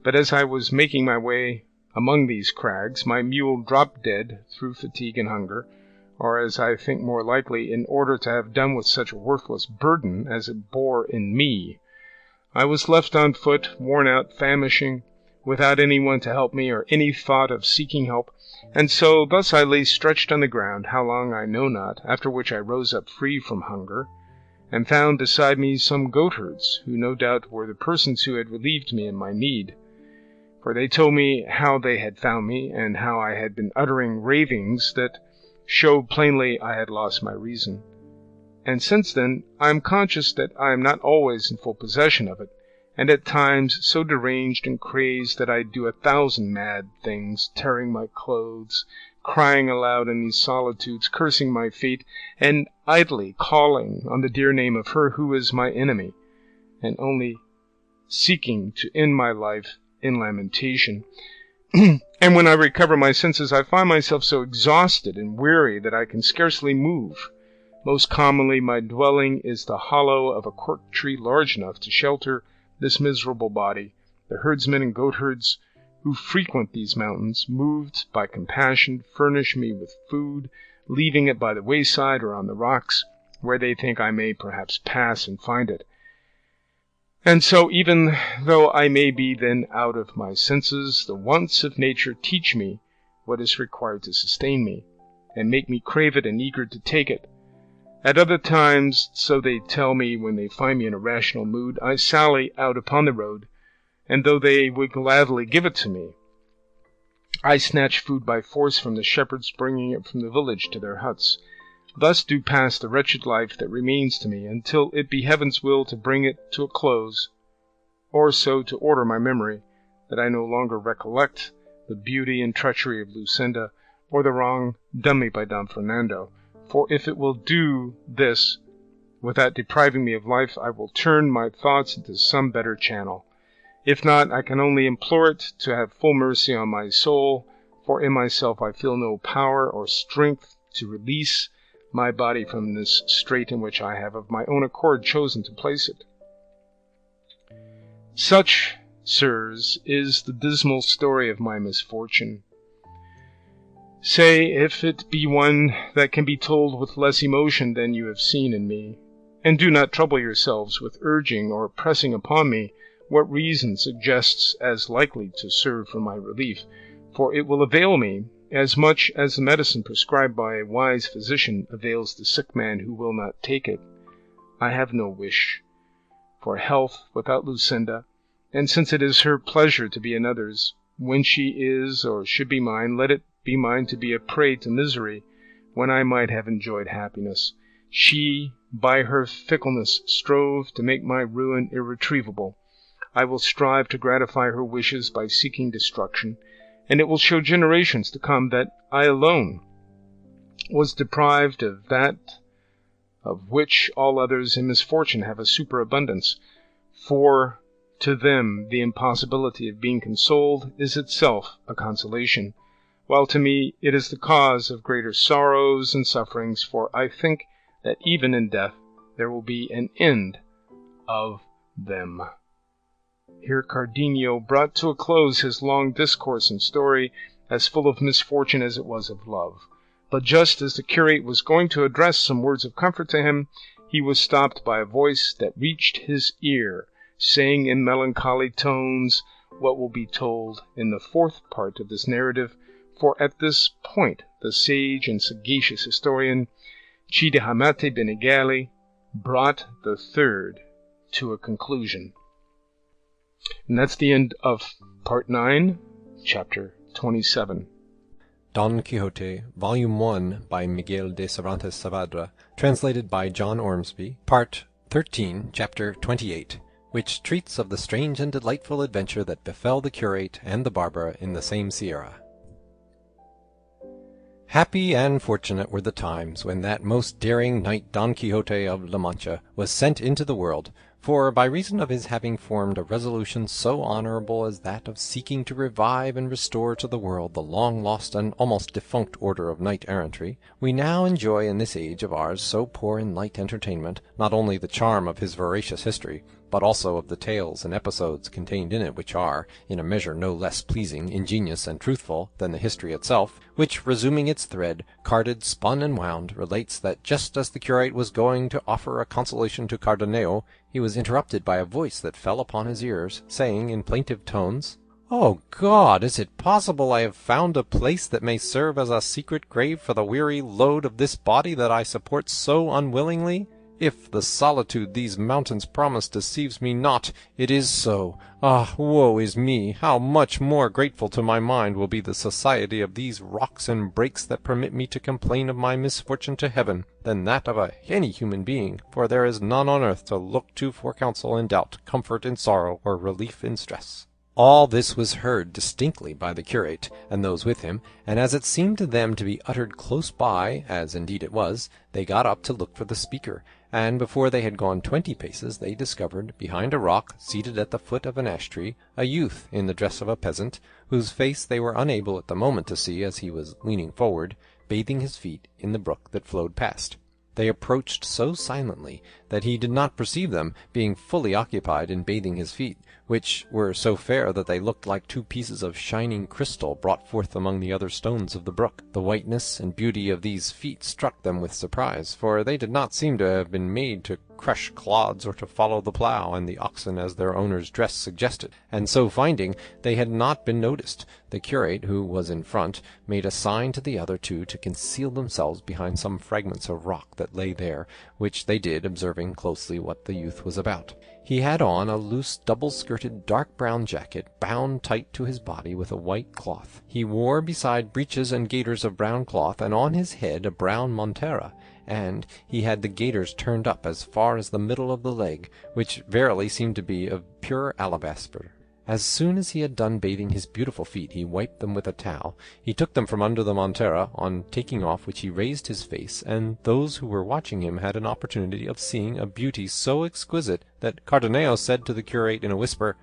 but as I was making my way among these crags, my mule dropped dead through fatigue and hunger, or, as I think more likely, in order to have done with such a worthless burden as it bore in me. I was left on foot, worn out, famishing, without anyone to help me, or any thought of seeking help, and so thus I lay stretched on the ground, how long I know not, after which I rose up free from hunger, and found beside me some goatherds, who no doubt were the persons who had relieved me in my need. For they told me how they had found me, and how I had been uttering ravings that showed plainly I had lost my reason. And since then I am conscious that I am not always in full possession of it, and at times so deranged and crazed that I do 1,000 mad things, tearing my clothes, crying aloud in these solitudes, cursing my fate, and idly calling on the dear name of her who is my enemy, and only seeking to end my life in lamentation. And when I recover my senses, I find myself so exhausted and weary that I can scarcely move. Most commonly my dwelling is the hollow of a cork tree large enough to shelter this miserable body. The herdsmen and goatherds who frequent these mountains, moved by compassion, furnish me with food, leaving it by the wayside or on the rocks, where they think I may perhaps pass and find it. And so, even though I may be then out of my senses, the wants of nature teach me what is required to sustain me, and make me crave it and eager to take it. At other times, so they tell me when they find me in a rational mood, I sally out upon the road, and though they would gladly give it to me, I snatch food by force from the shepherds, bringing it from the village to their huts. Thus do pass the wretched life that remains to me, until it be Heaven's will to bring it to a close, or so to order my memory, that I no longer recollect the beauty and treachery of Lucinda, or the wrong done me by Don Fernando. For if it will do this without depriving me of life, I will turn my thoughts into some better channel. If not, I can only implore it to have full mercy on my soul, for in myself I feel no power or strength to release my body from this strait in which I have of my own accord chosen to place it. Such, sirs, is the dismal story of my misfortune. Say if it be one that can be told with less emotion than you have seen in me, and do not trouble yourselves with urging or pressing upon me what reason suggests as likely to serve for my relief, for it will avail me as much as the medicine prescribed by a wise physician avails the sick man who will not take it. I have no wish for health without Lucinda, and since it is her pleasure to be another's, when she is or should be mine, let it be mine to be a prey to misery when I might have enjoyed happiness. She, by her fickleness, strove to make my ruin irretrievable. I will strive to gratify her wishes by seeking destruction, and it will show generations to come that I alone was deprived of that of which all others in misfortune have a superabundance, for to them the impossibility of being consoled is itself a consolation, while to me it is the cause of greater sorrows and sufferings, for I think that even in death there will be an end of them. Here Cardenio brought to a close his long discourse and story, as full of misfortune as it was of love. But just as the curate was going to address some words of comfort to him, he was stopped by a voice that reached his ear, saying in melancholy tones what will be told in the fourth part of this narrative, for at this point the sage and sagacious historian Cidehamate Benigale brought the third to a conclusion. And that's the end of Part 9, Chapter 27. Don Quixote, Volume 1, by Miguel de Cervantes Saavedra, translated by John Ormsby, Part 13, Chapter 28, which treats of the strange and delightful adventure that befell the curate and the barber in the same sierra. Happy and fortunate were the times when that most daring knight Don Quixote of La Mancha was sent into the world, for by reason of his having formed a resolution so honourable as that of seeking to revive and restore to the world the long-lost and almost defunct order of knight-errantry, we now enjoy in this age of ours so poor in light entertainment, not only the charm of his veracious history, but also of the tales and episodes contained in it, which are, in a measure no less pleasing, ingenious, and truthful than the history itself, which, resuming its thread, carded, spun, and wound, relates that just as the curate was going to offer a consolation to Cardenio, he was interrupted by a voice that fell upon his ears, saying in plaintive tones, "O God, is it possible I have found a place that may serve as a secret grave for the weary load of this body that I support so unwillingly? If the solitude these mountains promise deceives me not, it is so. Ah, woe is me! How much more grateful to my mind will be the society of these rocks and brakes that permit me to complain of my misfortune to heaven, than that of any human being, for there is none on earth to look to for counsel in doubt, comfort in sorrow, or relief in stress." All this was heard distinctly by the curate and those with him, and as it seemed to them to be uttered close by, as indeed it was, they got up to look for the speaker, and before they had gone 20 paces they discovered, behind a rock, seated at the foot of an ash-tree, a youth in the dress of a peasant, whose face they were unable at the moment to see, as he was leaning forward, bathing his feet in the brook that flowed past. They approached so silently that he did not perceive them, being fully occupied in bathing his feet, which were so fair that they looked like two pieces of shining crystal brought forth among the other stones of the brook. The whiteness and beauty of these feet struck them with surprise, for they did not seem to have been made to crush clods or to follow the plough and the oxen as their owner's dress suggested, and so finding they had not been noticed, the curate, who was in front, made a sign to the other two to conceal themselves behind some fragments of rock that lay there, which they did, observing closely what the youth was about. He had on a loose double-skirted dark brown jacket, bound tight to his body with a white cloth. He wore beside breeches and gaiters of brown cloth, and on his head a brown montera, and he had the gaiters turned up as far as the middle of the leg, which verily seemed to be of pure alabaster. As soon as he had done bathing his beautiful feet, he wiped them with a towel. He took them from under the montera, on taking off which he raised his face, and those who were watching him had an opportunity of seeing a beauty so exquisite that Cardenio said to the curate in a whisper,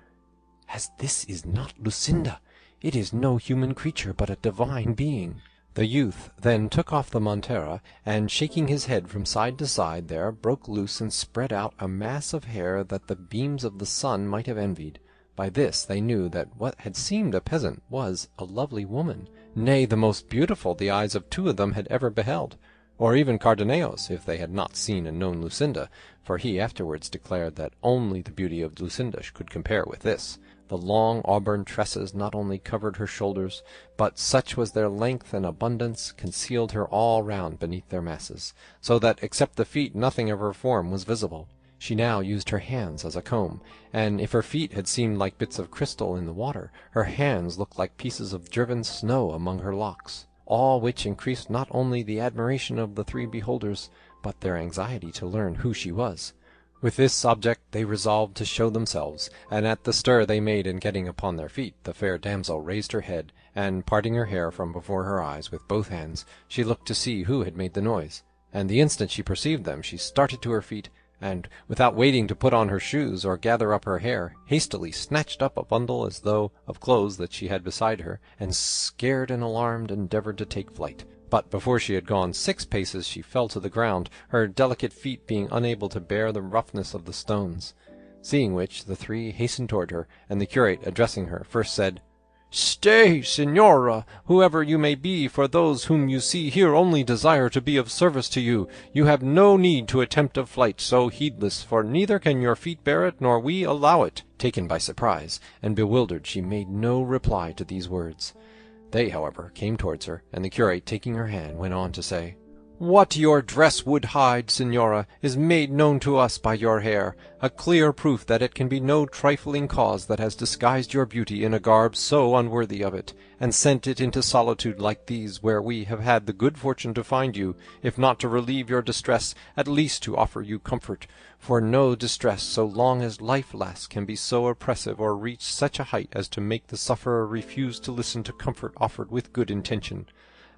"As this is not Lucinda, it is no human creature, but a divine being." The youth then took off the montera, and shaking his head from side to side there, broke loose and spread out a mass of hair that the beams of the sun might have envied. By this they knew that what had seemed a peasant was a lovely woman, nay, the most beautiful the eyes of two of them had ever beheld, or even Cardenio's, if they had not seen and known Lucinda, for he afterwards declared that only the beauty of Lucinda could compare with this. The long auburn tresses not only covered her shoulders, but such was their length and abundance, concealed her all round beneath their masses, so that except the feet nothing of her form was visible. She now used her hands as a comb, and if her feet had seemed like bits of crystal in the water, her hands looked like pieces of driven snow among her locks, all which increased not only the admiration of the three beholders, but their anxiety to learn who she was. With this object they resolved to show themselves, and at the stir they made in getting upon their feet, the fair damsel raised her head, and parting her hair from before her eyes with both hands, she looked to see who had made the noise, and the instant she perceived them she started to her feet, and, without waiting to put on her shoes or gather up her hair, hastily snatched up a bundle as though of clothes that she had beside her, and scared and alarmed endeavoured to take flight. But before she had gone 6 paces she fell to the ground, her delicate feet being unable to bear the roughness of the stones. Seeing which, the three hastened toward her, and the curate, addressing her, first said, "Stay, Signora, whoever you may be, for those whom you see here only desire to be of service to you. You have no need to attempt a flight so heedless, for neither can your feet bear it, nor we allow it." Taken by surprise, and bewildered, she made no reply to these words. They, however, came towards her, and the curate, taking her hand, went on to say, "What your dress would hide, Signora, is made known to us by your hair, a clear proof that it can be no trifling cause that has disguised your beauty in a garb so unworthy of it, and sent it into solitude like these, where we have had the good fortune to find you, if not to relieve your distress, at least to offer you comfort. For no distress, so long as life lasts, can be so oppressive or reach such a height as to make the sufferer refuse to listen to comfort offered with good intention.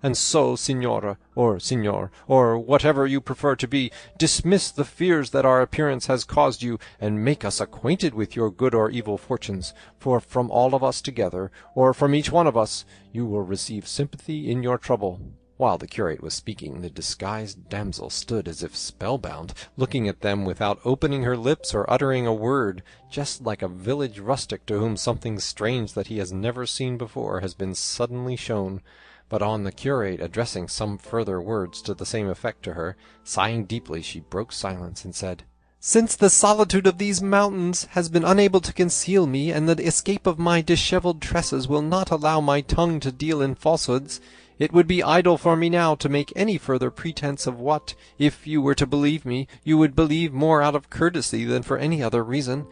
And so, Signora, or Signor, or whatever you prefer to be, dismiss the fears that our appearance has caused you, and make us acquainted with your good or evil fortunes, for from all of us together, or from each one of us, you will receive sympathy in your trouble." While the curate was speaking, the disguised damsel stood as if spellbound, looking at them without opening her lips or uttering a word, just like a village rustic to whom something strange that he has never seen before has been suddenly shown. But on the curate addressing some further words to the same effect to her, sighing deeply, she broke silence and said, "Since the solitude of these mountains has been unable to conceal me, and the escape of my dishevelled tresses will not allow my tongue to deal in falsehoods, it would be idle for me now to make any further pretence of what, if you were to believe me, you would believe more out of courtesy than for any other reason.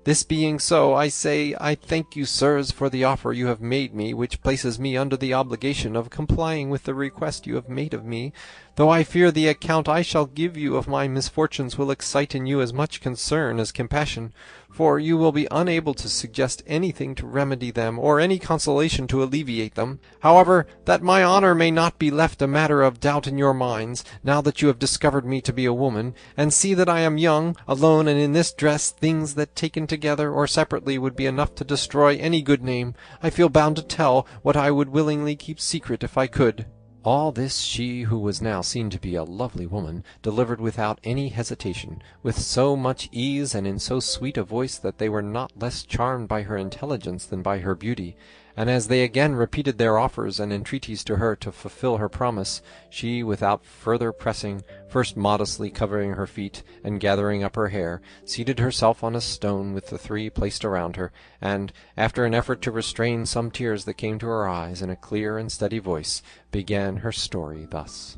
This being so, I say, I thank you, sirs, for the offer you have made me, which places me under the obligation of complying with the request you have made of me, though I fear the account I shall give you of my misfortunes will excite in you as much concern as compassion, for you will be unable to suggest anything to remedy them, or any consolation to alleviate them. However, that my honour may not be left a matter of doubt in your minds, now that you have discovered me to be a woman, and see that I am young, alone, and in this dress, things that taken together or separately would be enough to destroy any good name, I feel bound to tell what I would willingly keep secret if I could." All this she, who was now seen to be a lovely woman, delivered without any hesitation, with so much ease and in so sweet a voice that they were not less charmed by her intelligence than by her beauty, and as they again repeated their offers and entreaties to her to fulfil her promise, she, without further pressing, first modestly covering her feet, and gathering up her hair, seated herself on a stone with the three placed around her, and, after an effort to restrain some tears that came to her eyes, in a clear and steady voice, began her story thus.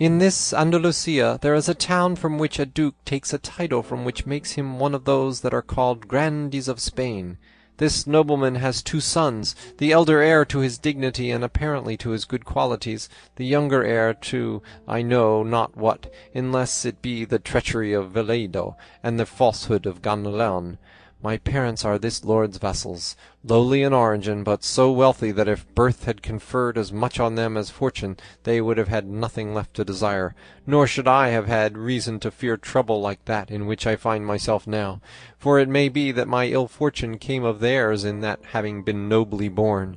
"In this Andalusia there is a town from which a duke takes a title from which makes him one of those that are called grandees of Spain. This nobleman has 2 sons, the elder heir to his dignity and apparently to his good qualities, the younger heir to I know not what, unless it be the treachery of Velleido and the falsehood of Ganelon. My parents are this lord's vassals, lowly in origin, but so wealthy that if birth had conferred as much on them as fortune, they would have had nothing left to desire, nor should I have had reason to fear trouble like that in which I find myself now, for it may be that my ill fortune came of theirs in that having been nobly born.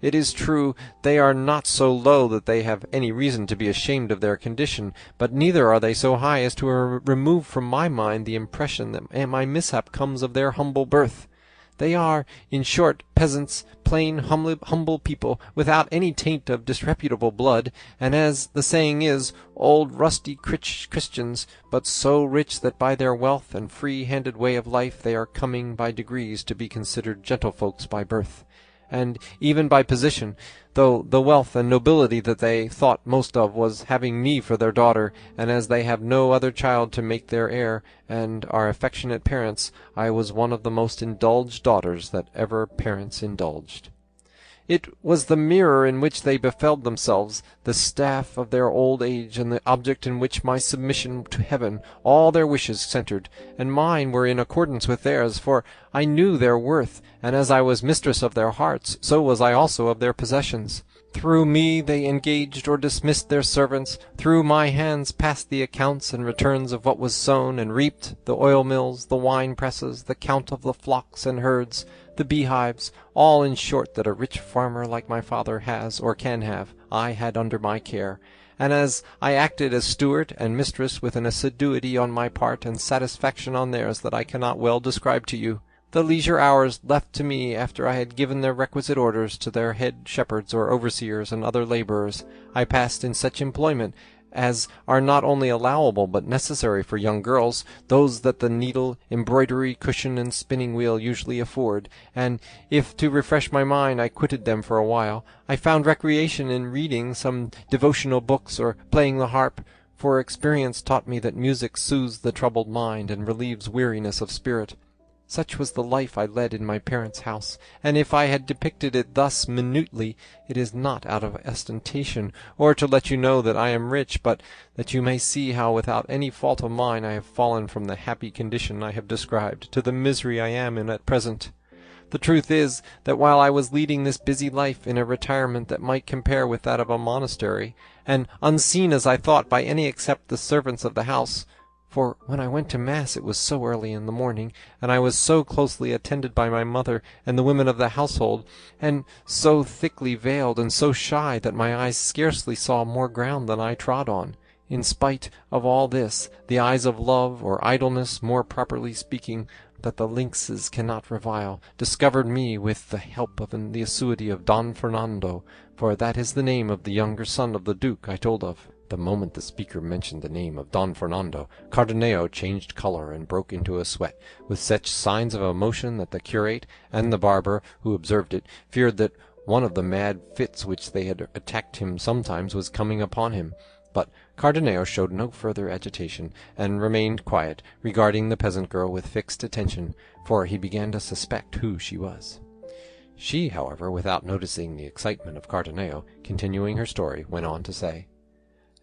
It is true, they are not so low that they have any reason to be ashamed of their condition, but neither are they so high as to remove from my mind the impression that my mishap comes of their humble birth. They are, in short, peasants, plain humble people, without any taint of disreputable blood, and as the saying is, old rusty Christians, but so rich that by their wealth and free-handed way of life they are coming by degrees to be considered gentlefolks by birth, and even by position, though the wealth and nobility that they thought most of was having me for their daughter, and as they have no other child to make their heir, and are affectionate parents, I was one of the most indulged daughters that ever parents indulged. It was the mirror in which they beheld themselves, the staff of their old age, and the object in which my submission to heaven, all their wishes centred, and mine were in accordance with theirs, for I knew their worth, and as I was mistress of their hearts, so was I also of their possessions. Through me they engaged or dismissed their servants, through my hands passed the accounts and returns of what was sown and reaped, the oil-mills, the wine-presses, the count of the flocks and herds, the beehives, all in short that a rich farmer like my father has or can have, I had under my care, and as I acted as steward and mistress with an assiduity on my part and satisfaction on theirs that I cannot well describe to you, the leisure hours left to me after I had given their requisite orders to their head shepherds or overseers and other labourers, I passed in such employment as are not only allowable but necessary for young girls, those that the needle, embroidery, cushion, and spinning-wheel usually afford, and if to refresh my mind I quitted them for a while, I found recreation in reading some devotional books or playing the harp, for experience taught me that music soothes the troubled mind and relieves weariness of spirit. Such was the life I led in my parents' house, and if I had depicted it thus minutely, it is not out of ostentation, or to let you know that I am rich, but that you may see how without any fault of mine I have fallen from the happy condition I have described to the misery I am in at present. The truth is, that while I was leading this busy life in a retirement that might compare with that of a monastery, and unseen as I thought by any except the servants of the house, for when I went to mass it was so early in the morning, and I was so closely attended by my mother and the women of the household, and so thickly veiled and so shy that my eyes scarcely saw more ground than I trod on. In spite of all this, the eyes of love, or idleness, more properly speaking, that the lynxes cannot revile, discovered me with the help of the assiduity of Don Fernando, for that is the name of the younger son of the Duke I told of. The moment the speaker mentioned the name of Don Fernando, Cardenio changed colour and broke into a sweat, with such signs of emotion that the curate and the barber, who observed it, feared that one of the mad fits which they had attacked him sometimes was coming upon him. But Cardenio showed no further agitation, and remained quiet, regarding the peasant girl with fixed attention, for he began to suspect who she was. She, however, without noticing the excitement of Cardenio, continuing her story, went on to say,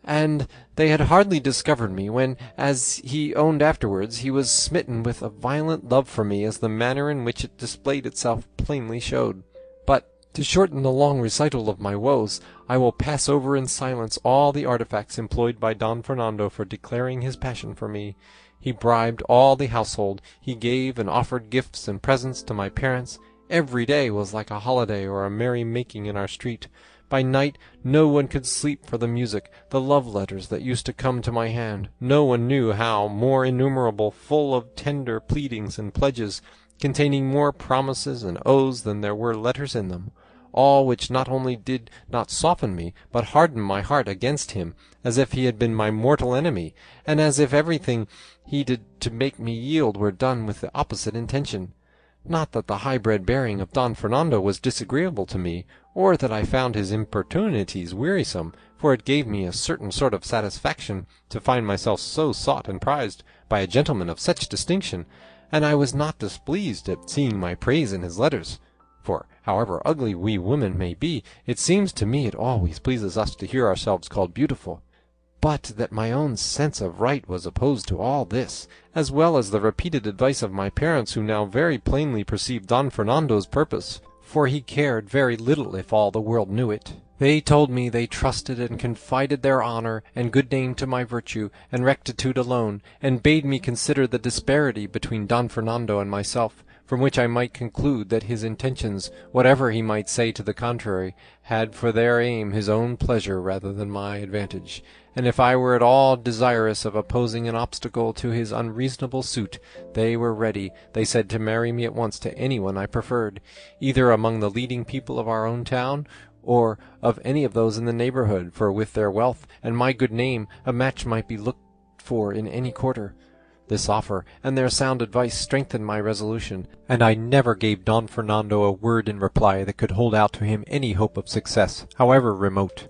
"And they had hardly discovered me, when, as he owned afterwards, he was smitten with a violent love for me, as the manner in which it displayed itself plainly showed. But, to shorten the long recital of my woes, I will pass over in silence all the artifacts employed by Don Fernando for declaring his passion for me. He bribed all the household, he gave and offered gifts and presents to my parents. Every day was like a holiday or a merry-making in our street. By night no one could sleep for the music, the love-letters that used to come to my hand, no one knew how, more innumerable, full of tender pleadings and pledges, containing more promises and oaths than there were letters in them, all which not only did not soften me, but hardened my heart against him, as if he had been my mortal enemy, and as if everything he did to make me yield were done with the opposite intention. Not that the high-bred bearing of Don Fernando was disagreeable to me, or that I found his importunities wearisome, for it gave me a certain sort of satisfaction to find myself so sought and prized by a gentleman of such distinction, and I was not displeased at seeing my praise in his letters. For, however ugly we women may be, it seems to me it always pleases us to hear ourselves called beautiful. But that my own sense of right was opposed to all this, as well as the repeated advice of my parents, who now very plainly perceived Don Fernando's purpose, for he cared very little if all the world knew it. They told me they trusted and confided their honour and good name to my virtue and rectitude alone, and bade me consider the disparity between Don Fernando and myself, from which I might conclude that his intentions, whatever he might say to the contrary, had for their aim his own pleasure rather than my advantage, and if I were at all desirous of opposing an obstacle to his unreasonable suit, they were ready, they said, to marry me at once to anyone I preferred, either among the leading people of our own town, or of any of those in the neighbourhood, for with their wealth and my good name a match might be looked for in any quarter. This offer, and their sound advice, strengthened my resolution, and I never gave Don Fernando a word in reply that could hold out to him any hope of success, however remote.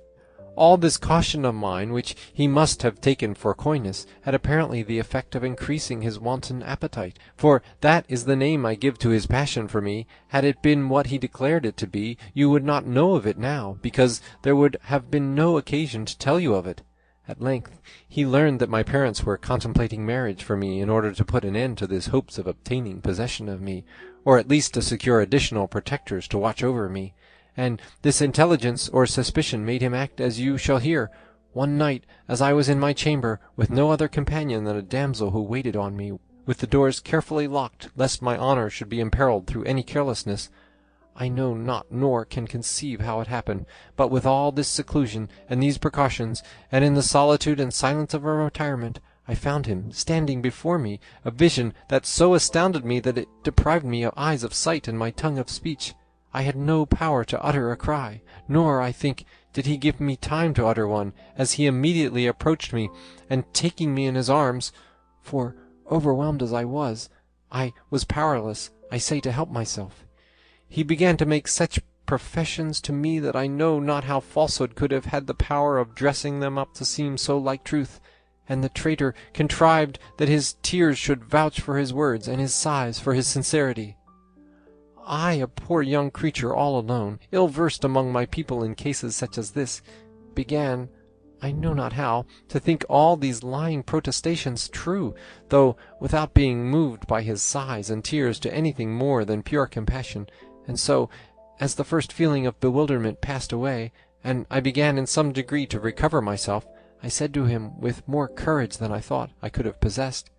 All this caution of mine, which he must have taken for coyness, had apparently the effect of increasing his wanton appetite, for that is the name I give to his passion for me. Had it been what he declared it to be, you would not know of it now, because there would have been no occasion to tell you of it. At length he learned that my parents were contemplating marriage for me in order to put an end to his hopes of obtaining possession of me, or at least to secure additional protectors to watch over me, and this intelligence or suspicion made him act as you shall hear. One night, as I was in my chamber, with no other companion than a damsel who waited on me, with the doors carefully locked, lest my honour should be imperilled through any carelessness, I know not nor can conceive how it happened, but with all this seclusion and these precautions, and in the solitude and silence of a retirement, I found him standing before me, a vision that so astounded me that it deprived me of eyes of sight and my tongue of speech. I had no power to utter a cry, nor, I think, did he give me time to utter one, as he immediately approached me, and taking me in his arms, for, overwhelmed as I was powerless, I say, to help myself, he began to make such professions to me that I know not how falsehood could have had the power of dressing them up to seem so like truth, and the traitor contrived that his tears should vouch for his words, and his sighs for his sincerity. I, a poor young creature all alone, ill-versed among my people in cases such as this, began, I know not how, to think all these lying protestations true, though without being moved by his sighs and tears to anything more than pure compassion. And so, as the first feeling of bewilderment passed away, and I began in some degree to recover myself, I said to him with more courage than I thought I could have possessed,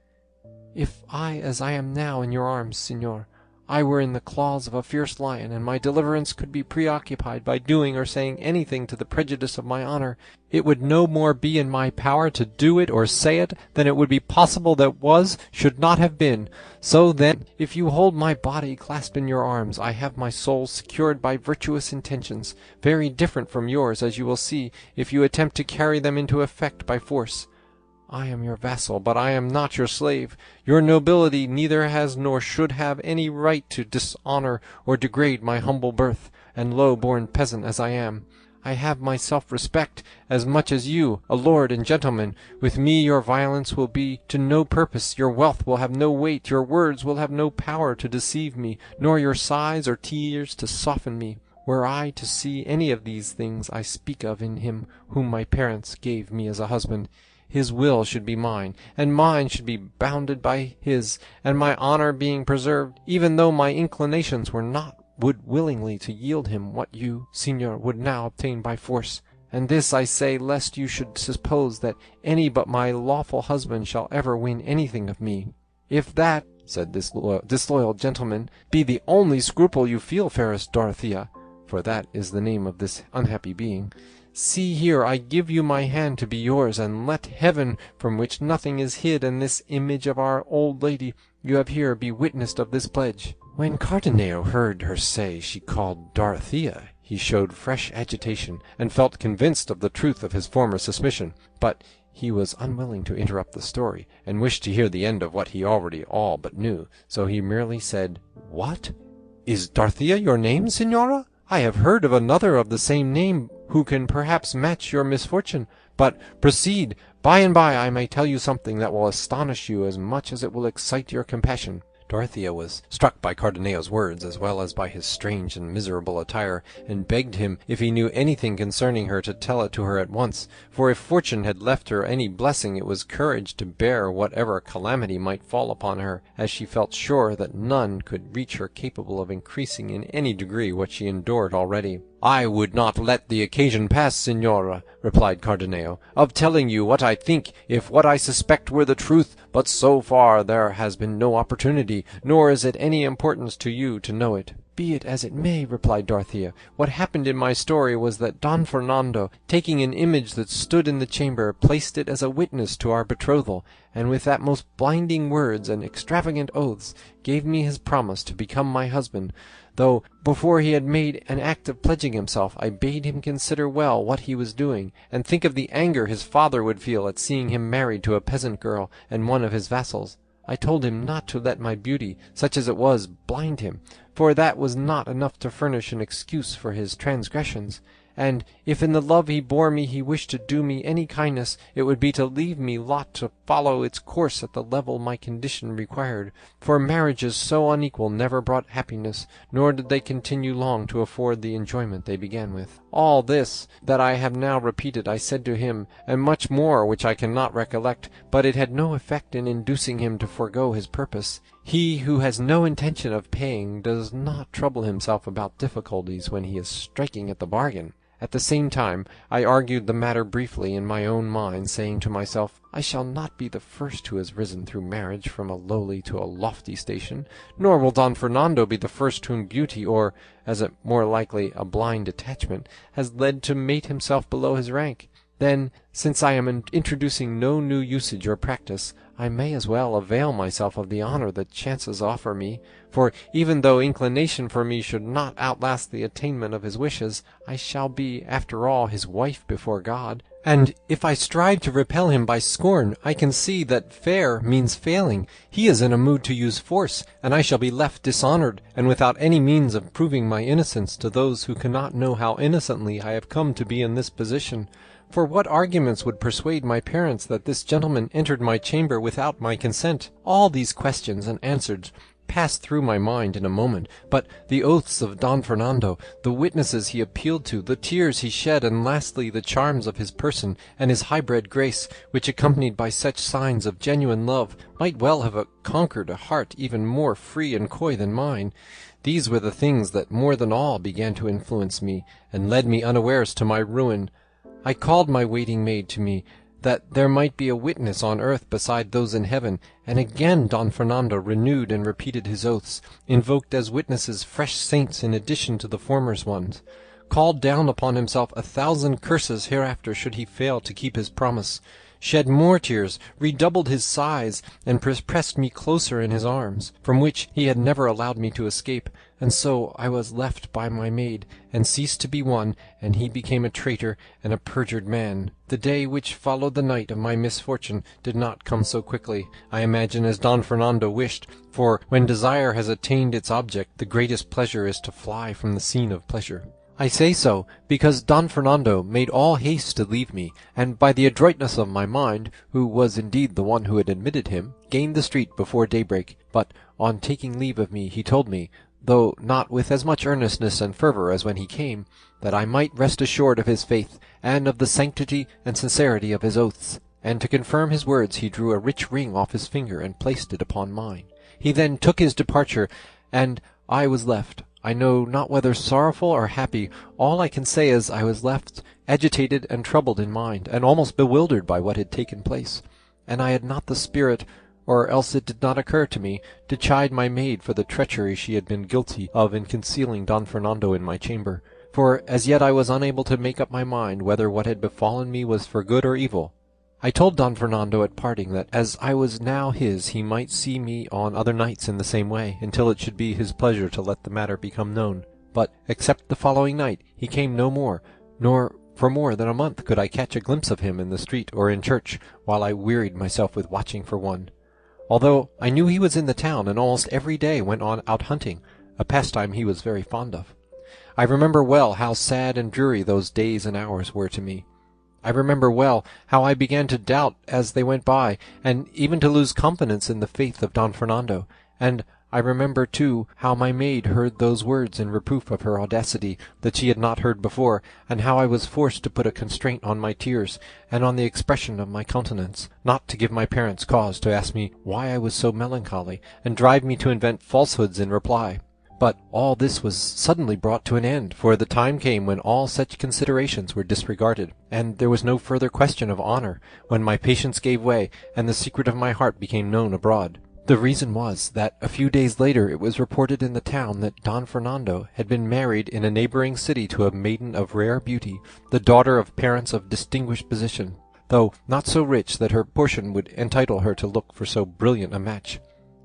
"If I, as I am now in your arms, Signor, I were in the claws of a fierce lion, and my deliverance could be preoccupied by doing or saying anything to the prejudice of my honour, it would no more be in my power to do it or say it than it would be possible that was should not have been. So then, if you hold my body clasped in your arms, I have my soul secured by virtuous intentions, very different from yours, as you will see, if you attempt to carry them into effect by force. I am your vassal, but I am not your slave. Your nobility neither has nor should have any right to dishonour or degrade my humble birth, and low-born peasant as I am. I have my self-respect as much as you, a lord and gentleman. With me your violence will be to no purpose, your wealth will have no weight, your words will have no power to deceive me, nor your sighs or tears to soften me. Were I to see any of these things I speak of in him whom my parents gave me as a husband, his will should be mine, and mine should be bounded by his, and my honour being preserved, even though my inclinations were not, would willingly to yield him what you, Signor, would now obtain by force. And this I say, lest you should suppose that any but my lawful husband shall ever win anything of me. If that, said this disloyal gentleman, be the only scruple you feel, fairest Dorothea, for that is the name of this unhappy being, see here, I give you my hand to be yours, and let heaven, from which nothing is hid, and this image of our old lady you have here be witnessed of this pledge." When Cardenio heard her say she called Dorothea, he showed fresh agitation, and felt convinced of the truth of his former suspicion, but he was unwilling to interrupt the story, and wished to hear the end of what he already all but knew, so he merely said, "What? Is Dorothea your name, Signora? I have heard of another of the same name, who can perhaps match your misfortune. But proceed. By and by I may tell you something that will astonish you as much as it will excite your compassion." Dorothea was struck by Cardenio's words, as well as by his strange and miserable attire, and begged him, if he knew anything concerning her, to tell it to her at once, for if fortune had left her any blessing, it was courage to bear whatever calamity might fall upon her, as she felt sure that none could reach her capable of increasing in any degree what she endured already. "I would not let the occasion pass, Signora," replied Cardenio, "of telling you what I think, if what I suspect were the truth, but so far there has been no opportunity, nor is it any importance to you to know it." "Be it as it may," replied Dorothea. "What happened in my story was that Don Fernando, taking an image that stood in the chamber, placed it as a witness to our betrothal, and with that most blinding words and extravagant oaths gave me his promise to become my husband, though before he had made an act of pledging himself, I bade him consider well what he was doing, and think of the anger his father would feel at seeing him married to a peasant girl and one of his vassals. I told him not to let my beauty, such as it was, blind him, for that was not enough to furnish an excuse for his transgressions, and if in the love he bore me he wished to do me any kindness, it would be to leave me lot to follow its course at the level my condition required, for marriages so unequal never brought happiness, nor did they continue long to afford the enjoyment they began with. All this that I have now repeated I said to him, and much more which I cannot recollect, but it had no effect in inducing him to forego his purpose. He who has no intention of paying does not trouble himself about difficulties when he is striking at the bargain. At the same time I argued the matter briefly in my own mind, saying to myself, I shall not be the first who has risen through marriage from a lowly to a lofty station, nor will Don Fernando be the first whom beauty, or, as it more likely, a blind attachment, has led to mate himself below his rank. Then, since I am introducing no new usage or practice, I may as well avail myself of the honour that chances offer me, for even though inclination for me should not outlast the attainment of his wishes, I shall be, after all, his wife before God, and if I strive to repel him by scorn, I can see that fair means failing. He is in a mood to use force, and I shall be left dishonoured, and without any means of proving my innocence to those who cannot know how innocently I have come to be in this position. For what arguments would persuade my parents that this gentleman entered my chamber without my consent? All these questions and answers passed through my mind in a moment, but the oaths of Don Fernando, the witnesses he appealed to, the tears he shed, and lastly the charms of his person and his high-bred grace, which, accompanied by such signs of genuine love, might well have conquered a heart even more free and coy than mine. These were the things that more than all began to influence me, and led me unawares to my ruin. I called my waiting maid to me, that there might be a witness on earth beside those in heaven, and again Don Fernando renewed and repeated his oaths, invoked as witnesses fresh saints in addition to the former ones, called down upon himself 1,000 curses hereafter should he fail to keep his promise, shed more tears, redoubled his sighs, and pressed me closer in his arms, from which he had never allowed me to escape, and so I was left by my maid, and ceased to be one, and he became a traitor and a perjured man. The day which followed the night of my misfortune did not come so quickly, I imagine, as Don Fernando wished, for when desire has attained its object, the greatest pleasure is to fly from the scene of pleasure. I say so, because Don Fernando made all haste to leave me, and by the adroitness of my mind, who was indeed the one who had admitted him, gained the street before daybreak, but on taking leave of me he told me, though not with as much earnestness and fervour as when he came, that I might rest assured of his faith, and of the sanctity and sincerity of his oaths, and to confirm his words he drew a rich ring off his finger and placed it upon mine. He then took his departure, and I was left, I know not whether sorrowful or happy. All I can say is I was left agitated and troubled in mind, and almost bewildered by what had taken place, and I had not the spirit, or else it did not occur to me, to chide my maid for the treachery she had been guilty of in concealing Don Fernando in my chamber, for as yet I was unable to make up my mind whether what had befallen me was for good or evil. I told Don Fernando at parting that as I was now his, he might see me on other nights in the same way, until it should be his pleasure to let the matter become known. But, except the following night, he came no more, nor for more than a month could I catch a glimpse of him in the street or in church, while I wearied myself with watching for one. Although I knew he was in the town, and almost every day went out hunting, a pastime he was very fond of. I remember well how sad and dreary those days and hours were to me. I remember well how I began to doubt as they went by, and even to lose confidence in the faith of Don Fernando, and I remember, too, how my maid heard those words in reproof of her audacity that she had not heard before, and how I was forced to put a constraint on my tears, and on the expression of my countenance, not to give my parents cause to ask me why I was so melancholy, and drive me to invent falsehoods in reply. But all this was suddenly brought to an end, for the time came when all such considerations were disregarded, and there was no further question of honour, when my patience gave way, and the secret of my heart became known abroad. The reason was that a few days later it was reported in the town that Don Fernando had been married in a neighboring city to a maiden of rare beauty, the daughter of parents of distinguished position, though not so rich that her portion would entitle her to look for so brilliant a match.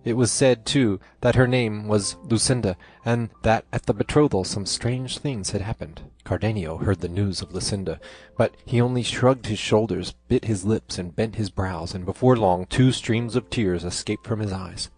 It was said, too, that her name was Lucinda, and that at the betrothal some strange things had happened. Cardenio heard the news of Lucinda, but he only shrugged his shoulders, bit his lips, and bent his brows, and before long 2 streams of tears escaped from his eyes.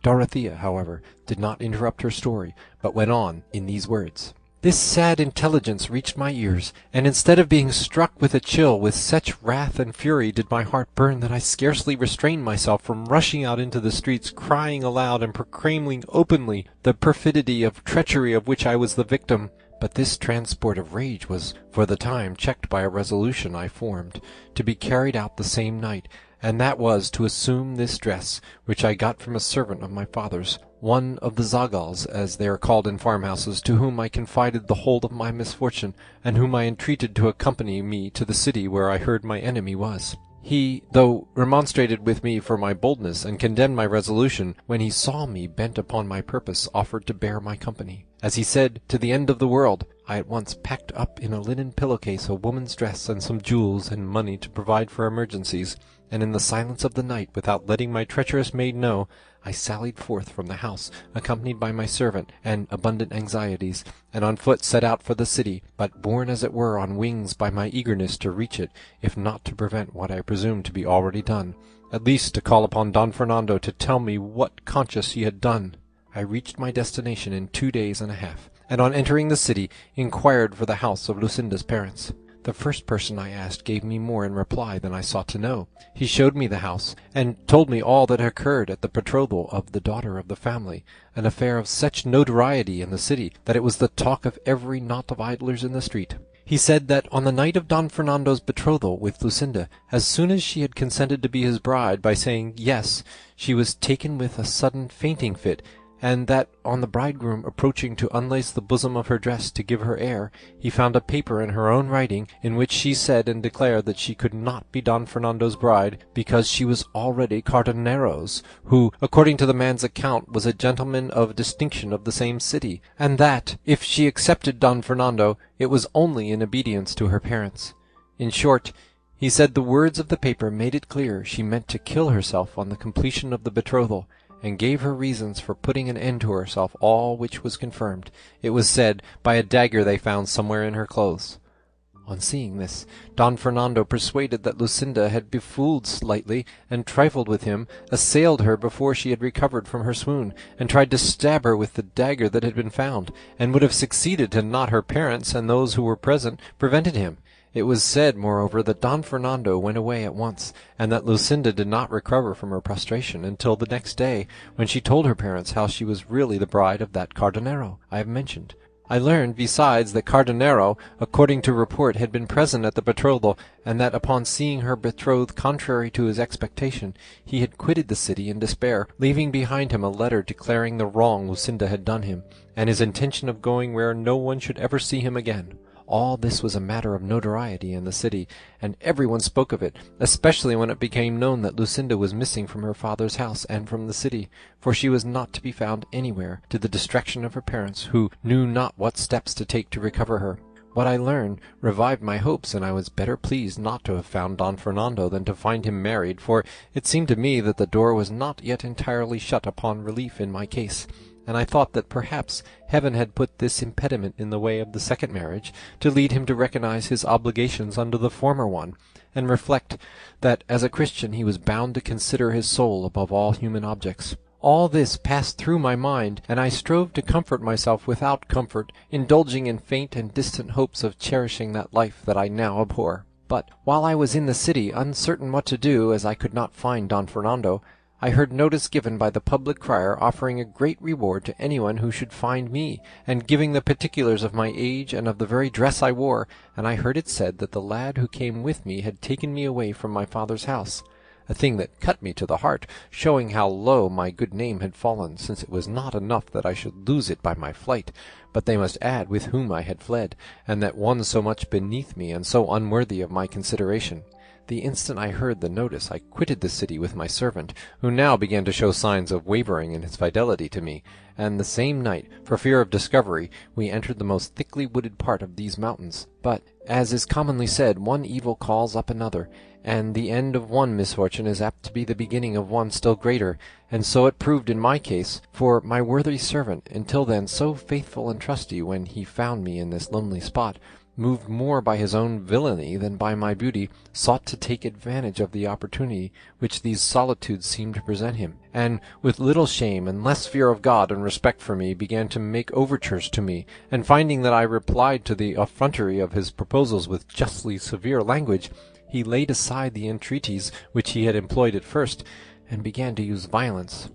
Dorothea, however, did not interrupt her story, but went on in these words. This sad intelligence reached my ears, and instead of being struck with a chill, with such wrath and fury did my heart burn that I scarcely restrained myself from rushing out into the streets, crying aloud and proclaiming openly the perfidy of treachery of which I was the victim. But this transport of rage was for the time checked by a resolution I formed, to be carried out the same night, and that was to assume this dress, which I got from a servant of my father's, one of the zagals, as they are called in farmhouses, to whom I confided the whole of my misfortune, and whom I entreated to accompany me to the city where I heard my enemy was. He, though remonstrated with me for my boldness, and condemned my resolution, when he saw me bent upon my purpose, offered to bear my company. As he said, to the end of the world, I at once packed up in a linen pillow-case a woman's dress and some jewels and money to provide for emergencies, and in the silence of the night, without letting my treacherous maid know, I sallied forth from the house, accompanied by my servant and abundant anxieties, and on foot set out for the city, but borne as it were on wings by my eagerness to reach it, if not to prevent what I presumed to be already done, at least to call upon Don Fernando to tell me what conscience he had done. I reached my destination in 2 days and a half, and on entering the city inquired for the house of Lucinda's parents. The first person I asked gave me more in reply than I sought to know. He showed me the house, and told me all that occurred at the betrothal of the daughter of the family, an affair of such notoriety in the city that it was the talk of every knot of idlers in the street. He said that on the night of Don Fernando's betrothal with Lucinda, as soon as she had consented to be his bride by saying yes, she was taken with a sudden fainting fit, and that on the bridegroom approaching to unlace the bosom of her dress to give her air, he found a paper in her own writing, in which she said and declared that she could not be Don Fernando's bride, because she was already Cardenero's, who, according to the man's account, was a gentleman of distinction of the same city, and that, if she accepted Don Fernando, it was only in obedience to her parents. In short, he said the words of the paper made it clear she meant to kill herself on the completion of the betrothal, and gave her reasons for putting an end to herself, all which was confirmed, it was said, by a dagger they found somewhere in her clothes. On seeing this, Don Fernando, persuaded that Lucinda had befooled slightly and trifled with him, assailed her before she had recovered from her swoon, and tried to stab her with the dagger that had been found, and would have succeeded had not her parents and those who were present prevented him. It was said, moreover, that Don Fernando went away at once, and that Lucinda did not recover from her prostration until the next day, when she told her parents how she was really the bride of that Cardenero I have mentioned. I learned, besides, that Cardenero, according to report, had been present at the betrothal, and that upon seeing her betrothed contrary to his expectation, he had quitted the city in despair, leaving behind him a letter declaring the wrong Lucinda had done him, and his intention of going where no one should ever see him again. All this was a matter of notoriety in the city, and everyone spoke of it, especially when it became known that Lucinda was missing from her father's house and from the city, for she was not to be found anywhere, to the distraction of her parents, who knew not what steps to take to recover her. What I learned revived my hopes, and I was better pleased not to have found Don Fernando than to find him married, for it seemed to me that the door was not yet entirely shut upon relief in my case, and I thought that perhaps Heaven had put this impediment in the way of the second marriage, to lead him to recognize his obligations under the former one, and reflect that as a Christian he was bound to consider his soul above all human objects. All this passed through my mind, and I strove to comfort myself without comfort, indulging in faint and distant hopes of cherishing that life that I now abhor. But while I was in the city, uncertain what to do, as I could not find Don Fernando, I heard notice given by the public crier offering a great reward to anyone who should find me, and giving the particulars of my age and of the very dress I wore, and I heard it said that the lad who came with me had taken me away from my father's house, a thing that cut me to the heart, showing how low my good name had fallen, since it was not enough that I should lose it by my flight, but they must add with whom I had fled, and that one so much beneath me and so unworthy of my consideration. The instant I heard the notice, I quitted the city with my servant, who now began to show signs of wavering in his fidelity to me, and the same night, for fear of discovery, we entered the most thickly wooded part of these mountains. But, as is commonly said, one evil calls up another, and the end of one misfortune is apt to be the beginning of one still greater, and so it proved in my case, for my worthy servant, until then so faithful and trusty, when he found me in this lonely spot, moved more by his own villainy than by my beauty, sought to take advantage of the opportunity which these solitudes seemed to present him, and with little shame and less fear of God and respect for me began to make overtures to me, and finding that I replied to the effrontery of his proposals with justly severe language, he laid aside the entreaties which he had employed at first, and began to use violence.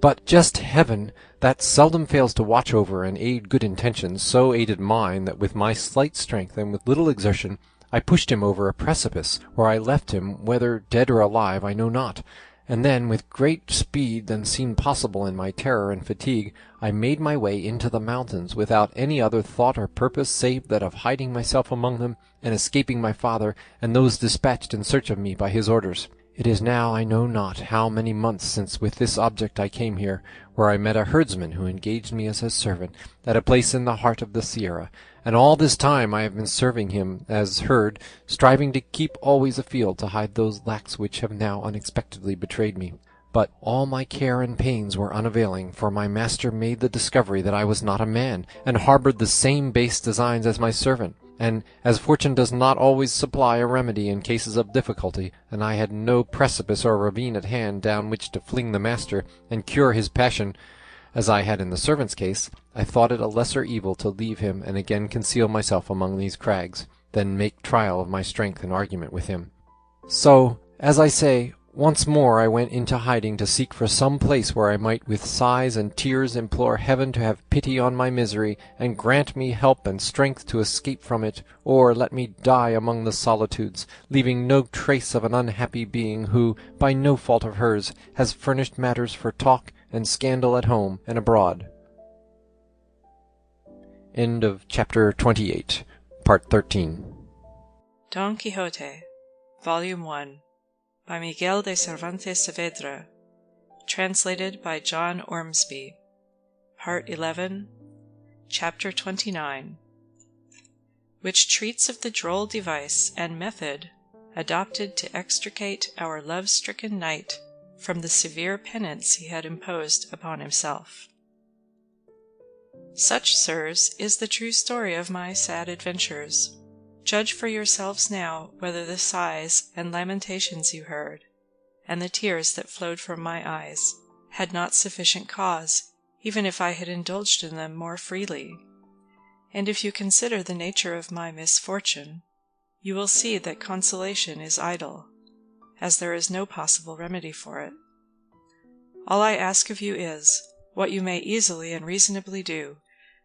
But just Heaven, that seldom fails to watch over and aid good intentions, so aided mine, that with my slight strength and with little exertion I pushed him over a precipice, where I left him, whether dead or alive I know not, and then, with great speed than seemed possible in my terror and fatigue, I made my way into the mountains, without any other thought or purpose save that of hiding myself among them, and escaping my father, and those dispatched in search of me by his orders. It is now I know not how many months since with this object I came here, where I met a herdsman who engaged me as his servant, at a place in the heart of the Sierra, and all this time I have been serving him as herd, striving to keep always afield to hide those lacks which have now unexpectedly betrayed me. But all my care and pains were unavailing, for my master made the discovery that I was not a man, and harboured the same base designs as my servant. And as fortune does not always supply a remedy in cases of difficulty, and I had no precipice or ravine at hand down which to fling the master, and cure his passion, as I had in the servant's case, I thought it a lesser evil to leave him and again conceal myself among these crags, than make trial of my strength in argument with him. So, as I say, once more I went into hiding to seek for some place where I might with sighs and tears implore Heaven to have pity on my misery, and grant me help and strength to escape from it, or let me die among the solitudes, leaving no trace of an unhappy being who, by no fault of hers, has furnished matters for talk and scandal at home and abroad. End of chapter 28, part 13. Don Quixote, Volume 1, by Miguel de Cervantes Saavedra, translated by John Ormsby, Part 11, Chapter 29, which treats of the droll device and method adopted to extricate our love-stricken knight from the severe penance he had imposed upon himself. Such, sirs, is the true story of my sad adventures. Judge for yourselves now whether the sighs and lamentations you heard, and the tears that flowed from my eyes, had not sufficient cause, even if I had indulged in them more freely. And if you consider the nature of my misfortune, you will see that consolation is idle, as there is no possible remedy for it. All I ask of you is, what you may easily and reasonably do,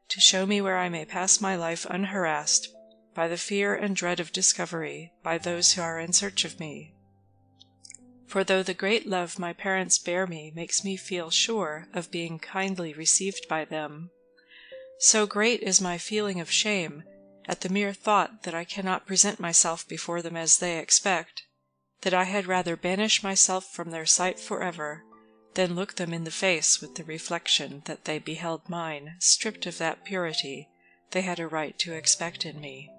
to show me where I may pass my life unharassed by the fear and dread of discovery by those who are in search of me. For though the great love my parents bear me makes me feel sure of being kindly received by them, so great is my feeling of shame at the mere thought that I cannot present myself before them as they expect, that I had rather banish myself from their sight forever than look them in the face with the reflection that they beheld mine stripped of that purity they had a right to expect in me.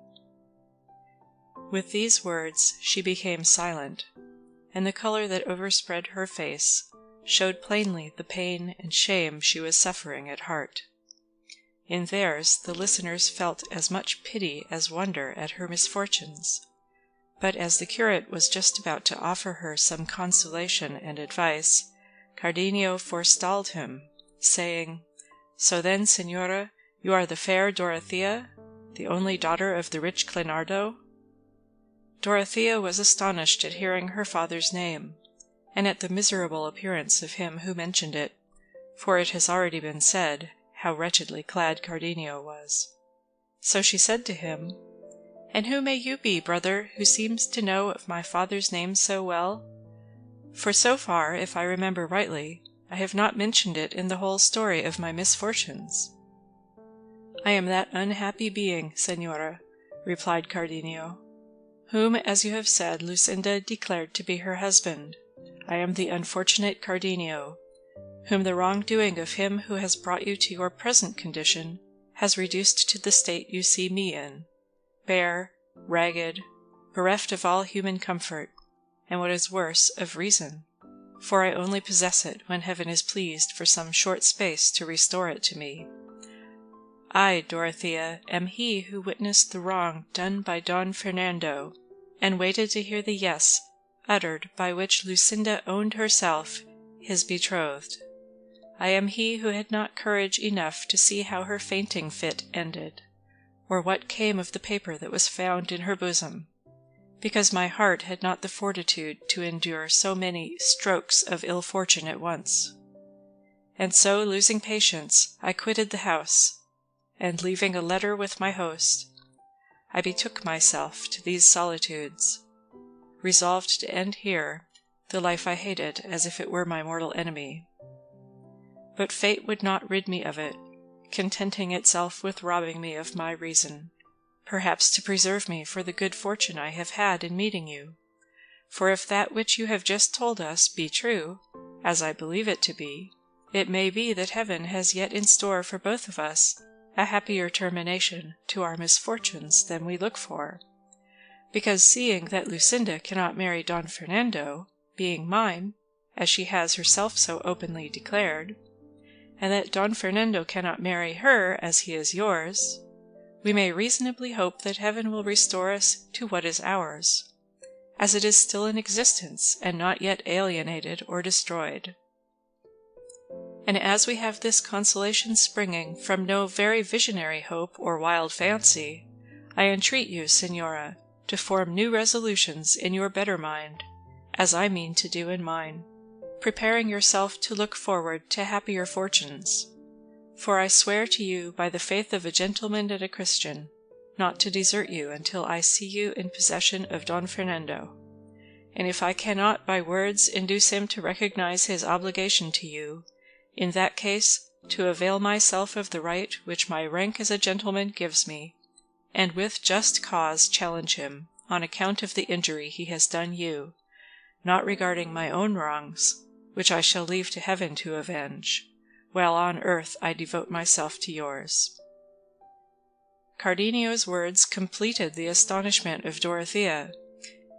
With these words she became silent, and the colour that overspread her face showed plainly the pain and shame she was suffering at heart. In theirs the listeners felt as much pity as wonder at her misfortunes, but as the curate was just about to offer her some consolation and advice, Cardenio forestalled him, saying, "So then, señora, you are the fair Dorothea, the only daughter of the rich Clenardo?" Dorothea was astonished at hearing her father's name, and at the miserable appearance of him who mentioned it, for it has already been said how wretchedly clad Cardenio was. So she said to him, "And who may you be, brother, who seems to know of my father's name so well? For so far, if I remember rightly, I have not mentioned it in the whole story of my misfortunes." "I am that unhappy being, señora," replied Cardenio, whom, as you have said, Lucinda declared to be her husband. I am the unfortunate Cardenio, whom the wrong-doing of him who has brought you to your present condition has reduced to the state you see me in, bare, ragged, bereft of all human comfort, and what is worse, of reason, for I only possess it when heaven is pleased for some short space to restore it to me. I, Dorothea, am he who witnessed the wrong done by Don Fernando, and waited to hear the yes uttered by which Lucinda owned herself his betrothed. I am he who had not courage enough to see how her fainting fit ended, or what came of the paper that was found in her bosom, because my heart had not the fortitude to endure so many strokes of ill fortune at once. And so, losing patience, I quitted the house, and leaving a letter with my host, I betook myself to these solitudes, resolved to end here the life I hated as if it were my mortal enemy. But fate would not rid me of it, contenting itself with robbing me of my reason, perhaps to preserve me for the good fortune I have had in meeting you. For if that which you have just told us be true, as I believe it to be, it may be that heaven has yet in store for both of us a happier termination to our misfortunes than we look for, because seeing that Lucinda cannot marry Don Fernando, being mine, as she has herself so openly declared, and that Don Fernando cannot marry her as he is yours, we may reasonably hope that heaven will restore us to what is ours, as it is still in existence and not yet alienated or destroyed. And as we have this consolation springing from no very visionary hope or wild fancy, I entreat you, Señora, to form new resolutions in your better mind, as I mean to do in mine, preparing yourself to look forward to happier fortunes. For I swear to you by the faith of a gentleman and a Christian, not to desert you until I see you in possession of Don Fernando, and if I cannot by words induce him to recognize his obligation to you, in that case to avail myself of the right which my rank as a gentleman gives me, and with just cause challenge him on account of the injury he has done you, not regarding my own wrongs, which I shall leave to heaven to avenge, while on earth I devote myself to yours." Cardenio's words completed the astonishment of Dorothea,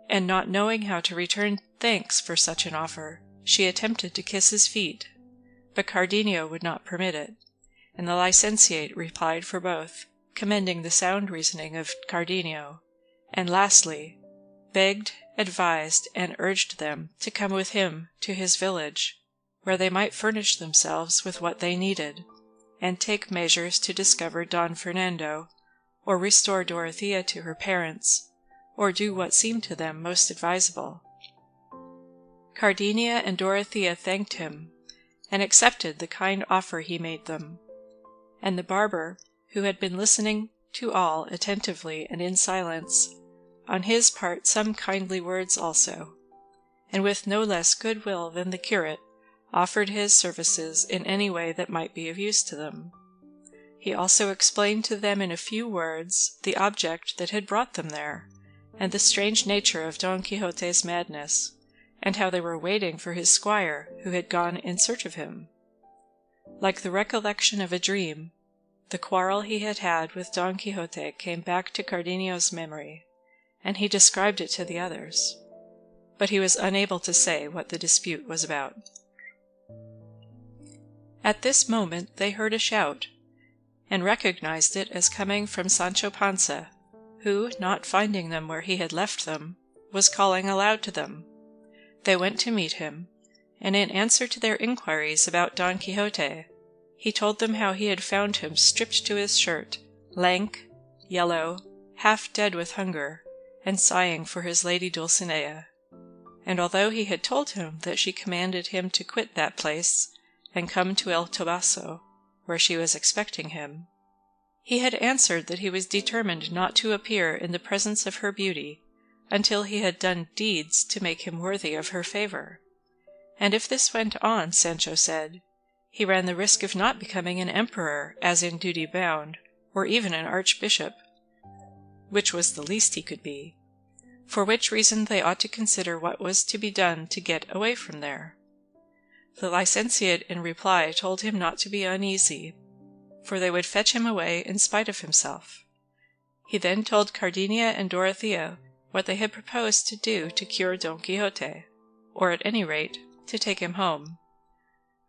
and not knowing how to return thanks for such an offer, she attempted to kiss his feet, but Cardenio would not permit it, and the licentiate replied for both, commending the sound reasoning of Cardenio, and lastly begged, advised, and urged them to come with him to his village, where they might furnish themselves with what they needed, and take measures to discover Don Fernando, or restore Dorothea to her parents, or do what seemed to them most advisable. Cardenio and Dorothea thanked him, and accepted the kind offer he made them, and the barber, who had been listening to all attentively and in silence, on his part some kindly words also, and with no less good will than the curate, offered his services in any way that might be of use to them. He also explained to them in a few words the object that had brought them there, and the strange nature of Don Quixote's madness, and how they were waiting for his squire, who had gone in search of him. Like the recollection of a dream, the quarrel he had had with Don Quixote came back to Cardenio's memory, and he described it to the others, but he was unable to say what the dispute was about. At this moment they heard a shout, and recognized it as coming from Sancho Panza, who, not finding them where he had left them, was calling aloud to them. They went to meet him, and in answer to their inquiries about Don Quixote, he told them how he had found him stripped to his shirt, lank, yellow, half dead with hunger, and sighing for his lady Dulcinea, and although he had told him that she commanded him to quit that place and come to El Toboso, where she was expecting him, he had answered that he was determined not to appear in the presence of her beauty until he had done deeds to make him worthy of her favour, and if this went on, Sancho said, he ran the risk of not becoming an emperor as in duty bound, or even an archbishop, which was the least he could be, for which reason they ought to consider what was to be done to get away from there. The licentiate in reply told him not to be uneasy, for they would fetch him away in spite of himself. He then told Cardenio and Dorothea what they had proposed to do to cure Don Quixote, or at any rate to take him home,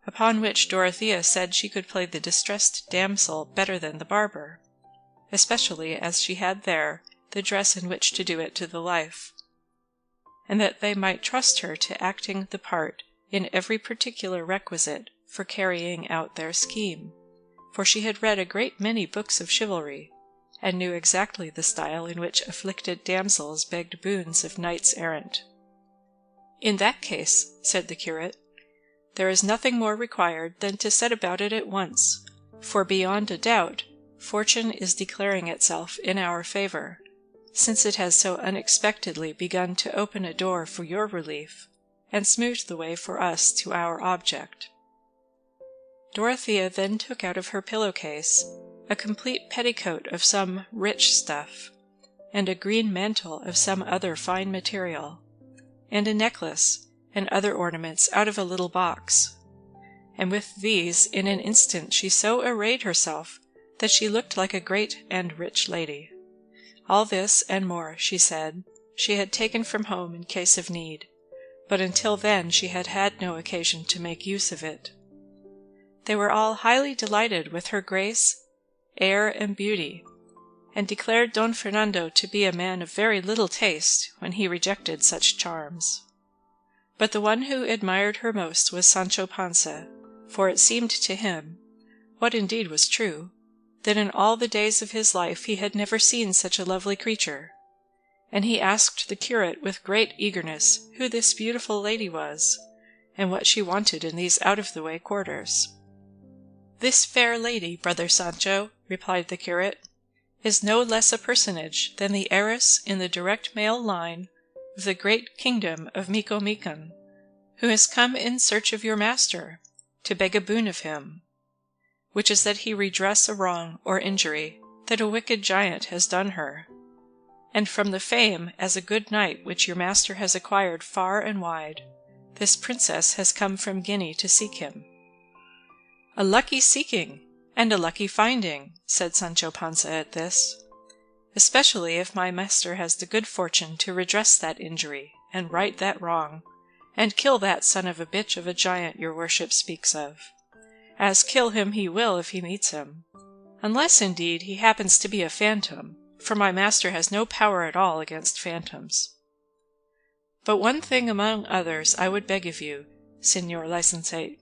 upon which Dorothea said she could play the distressed damsel better than the barber, especially as she had there the dress in which to do it to the life, and that they might trust her to acting the part in every particular requisite for carrying out their scheme, for she had read a great many books of chivalry, and knew exactly the style in which afflicted damsels begged boons of knights-errant. "In that case," said the curate, "there is nothing more required than to set about it at once, for beyond a doubt fortune is declaring itself in our favour, since it has so unexpectedly begun to open a door for your relief, and smooth the way for us to our object." Dorothea then took out of her pillow-case a complete petticoat of some rich stuff, and a green mantle of some other fine material, and a necklace and other ornaments out of a little box, and with these in an instant she so arrayed herself that she looked like a great and rich lady. All this and more, she said, she had taken from home in case of need, but until then she had had no occasion to make use of it. They were all highly delighted with her grace, air, and beauty, and declared Don Fernando to be a man of very little taste when he rejected such charms. But the one who admired her most was Sancho Panza, for it seemed to him, what indeed was true, that in all the days of his life he had never seen such a lovely creature, and he asked the curate with great eagerness who this beautiful lady was, and what she wanted in these out-of-the-way quarters. "This fair lady, brother Sancho," replied the curate, "is no less a personage than the heiress in the direct male line of the great kingdom of Micomicon, who has come in search of your master, to beg a boon of him, which is that he redress a wrong or injury that a wicked giant has done her, and from the fame as a good knight which your master has acquired far and wide, this princess has come from Guinea to seek him." "A lucky seeking, and a lucky finding," said Sancho Panza at this, "especially if my master has the good fortune to redress that injury, and right that wrong, and kill that son of a bitch of a giant your worship speaks of, as kill him he will if he meets him, unless indeed he happens to be a phantom, for my master has no power at all against phantoms. But one thing among others I would beg of you, señor licentiate,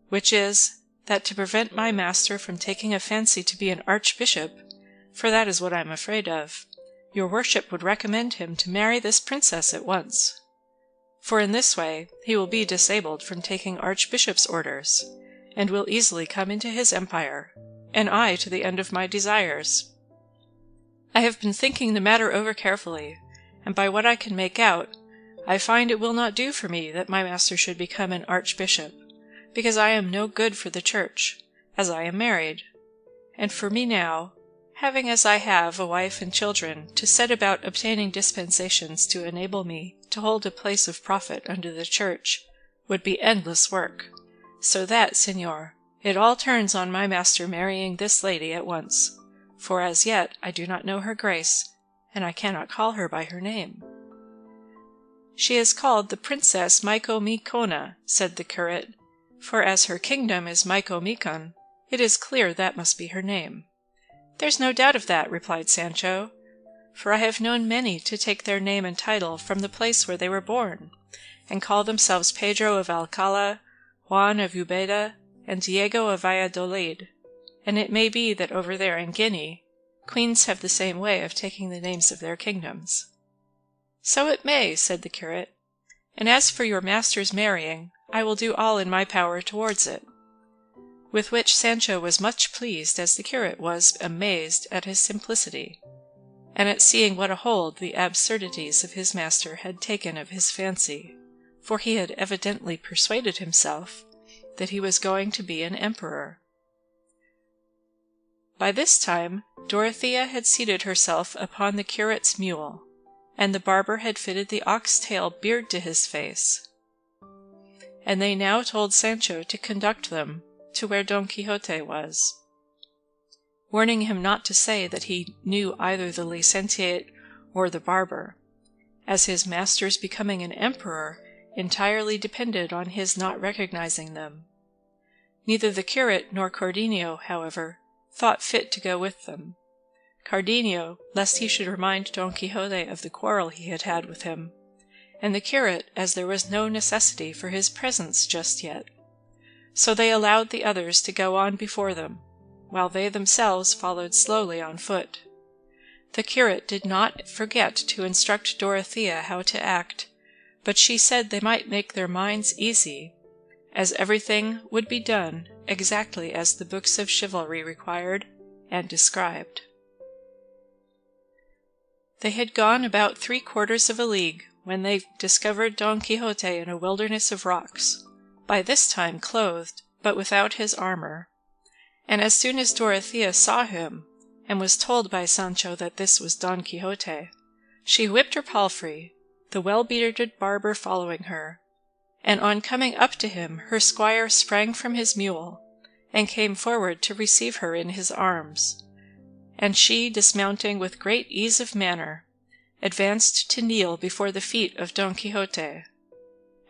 which is, that to prevent my master from taking a fancy to be an archbishop, for that is what I am afraid of, your worship would recommend him to marry this princess at once, for in this way he will be disabled from taking archbishop's orders, and will easily come into his empire, and I to the end of my desires. I have been thinking the matter over carefully, and by what I can make out, I find it will not do for me that my master should become an archbishop, because I am no good for the church, as I am married, and for me now, having as I have a wife and children, to set about obtaining dispensations to enable me to hold a place of profit under the church, would be endless work, so that, señor, it all turns on my master marrying this lady at once, for as yet I do not know her grace, and I cannot call her by her name." "She is called the Princess Micomicona," said the curate, "for as her kingdom is Micomicon, it is clear that must be her name." "There's no doubt of that," replied Sancho, "for I have known many to take their name and title from the place where they were born, and call themselves Pedro of Alcala, Juan of Ubeda, and Diego of Valladolid, and it may be that over there in Guinea queens have the same way of taking the names of their kingdoms." "So it may," said the curate, "and as for your master's marrying, I will do all in my power towards it." With which Sancho was much pleased, as the curate was amazed at his simplicity, and at seeing what a hold the absurdities of his master had taken of his fancy, for he had evidently persuaded himself that he was going to be an emperor. By this time Dorothea had seated herself upon the curate's mule, and the barber had fitted the ox-tail beard to his face. And they now told Sancho to conduct them to where Don Quixote was, warning him not to say that he knew either the licentiate or the barber, as his master's becoming an emperor entirely depended on his not recognizing them. Neither the curate nor Cardenio, however, thought fit to go with them. Cardenio, lest he should remind Don Quixote of the quarrel he had had with him, and the curate, as there was no necessity for his presence just yet. So they allowed the others to go on before them, while they themselves followed slowly on foot. The curate did not forget to instruct Dorothea how to act, but she said they might make their minds easy, as everything would be done exactly as the books of chivalry required and described. They had gone about 3/4 of a league when they discovered Don Quixote in a wilderness of rocks, by this time clothed, but without his armour. And as soon as Dorothea saw him, and was told by Sancho that this was Don Quixote, she whipped her palfrey, the well-bearded barber following her, and on coming up to him her squire sprang from his mule, and came forward to receive her in his arms, and she, dismounting with great ease of manner, advanced to kneel before the feet of Don Quixote,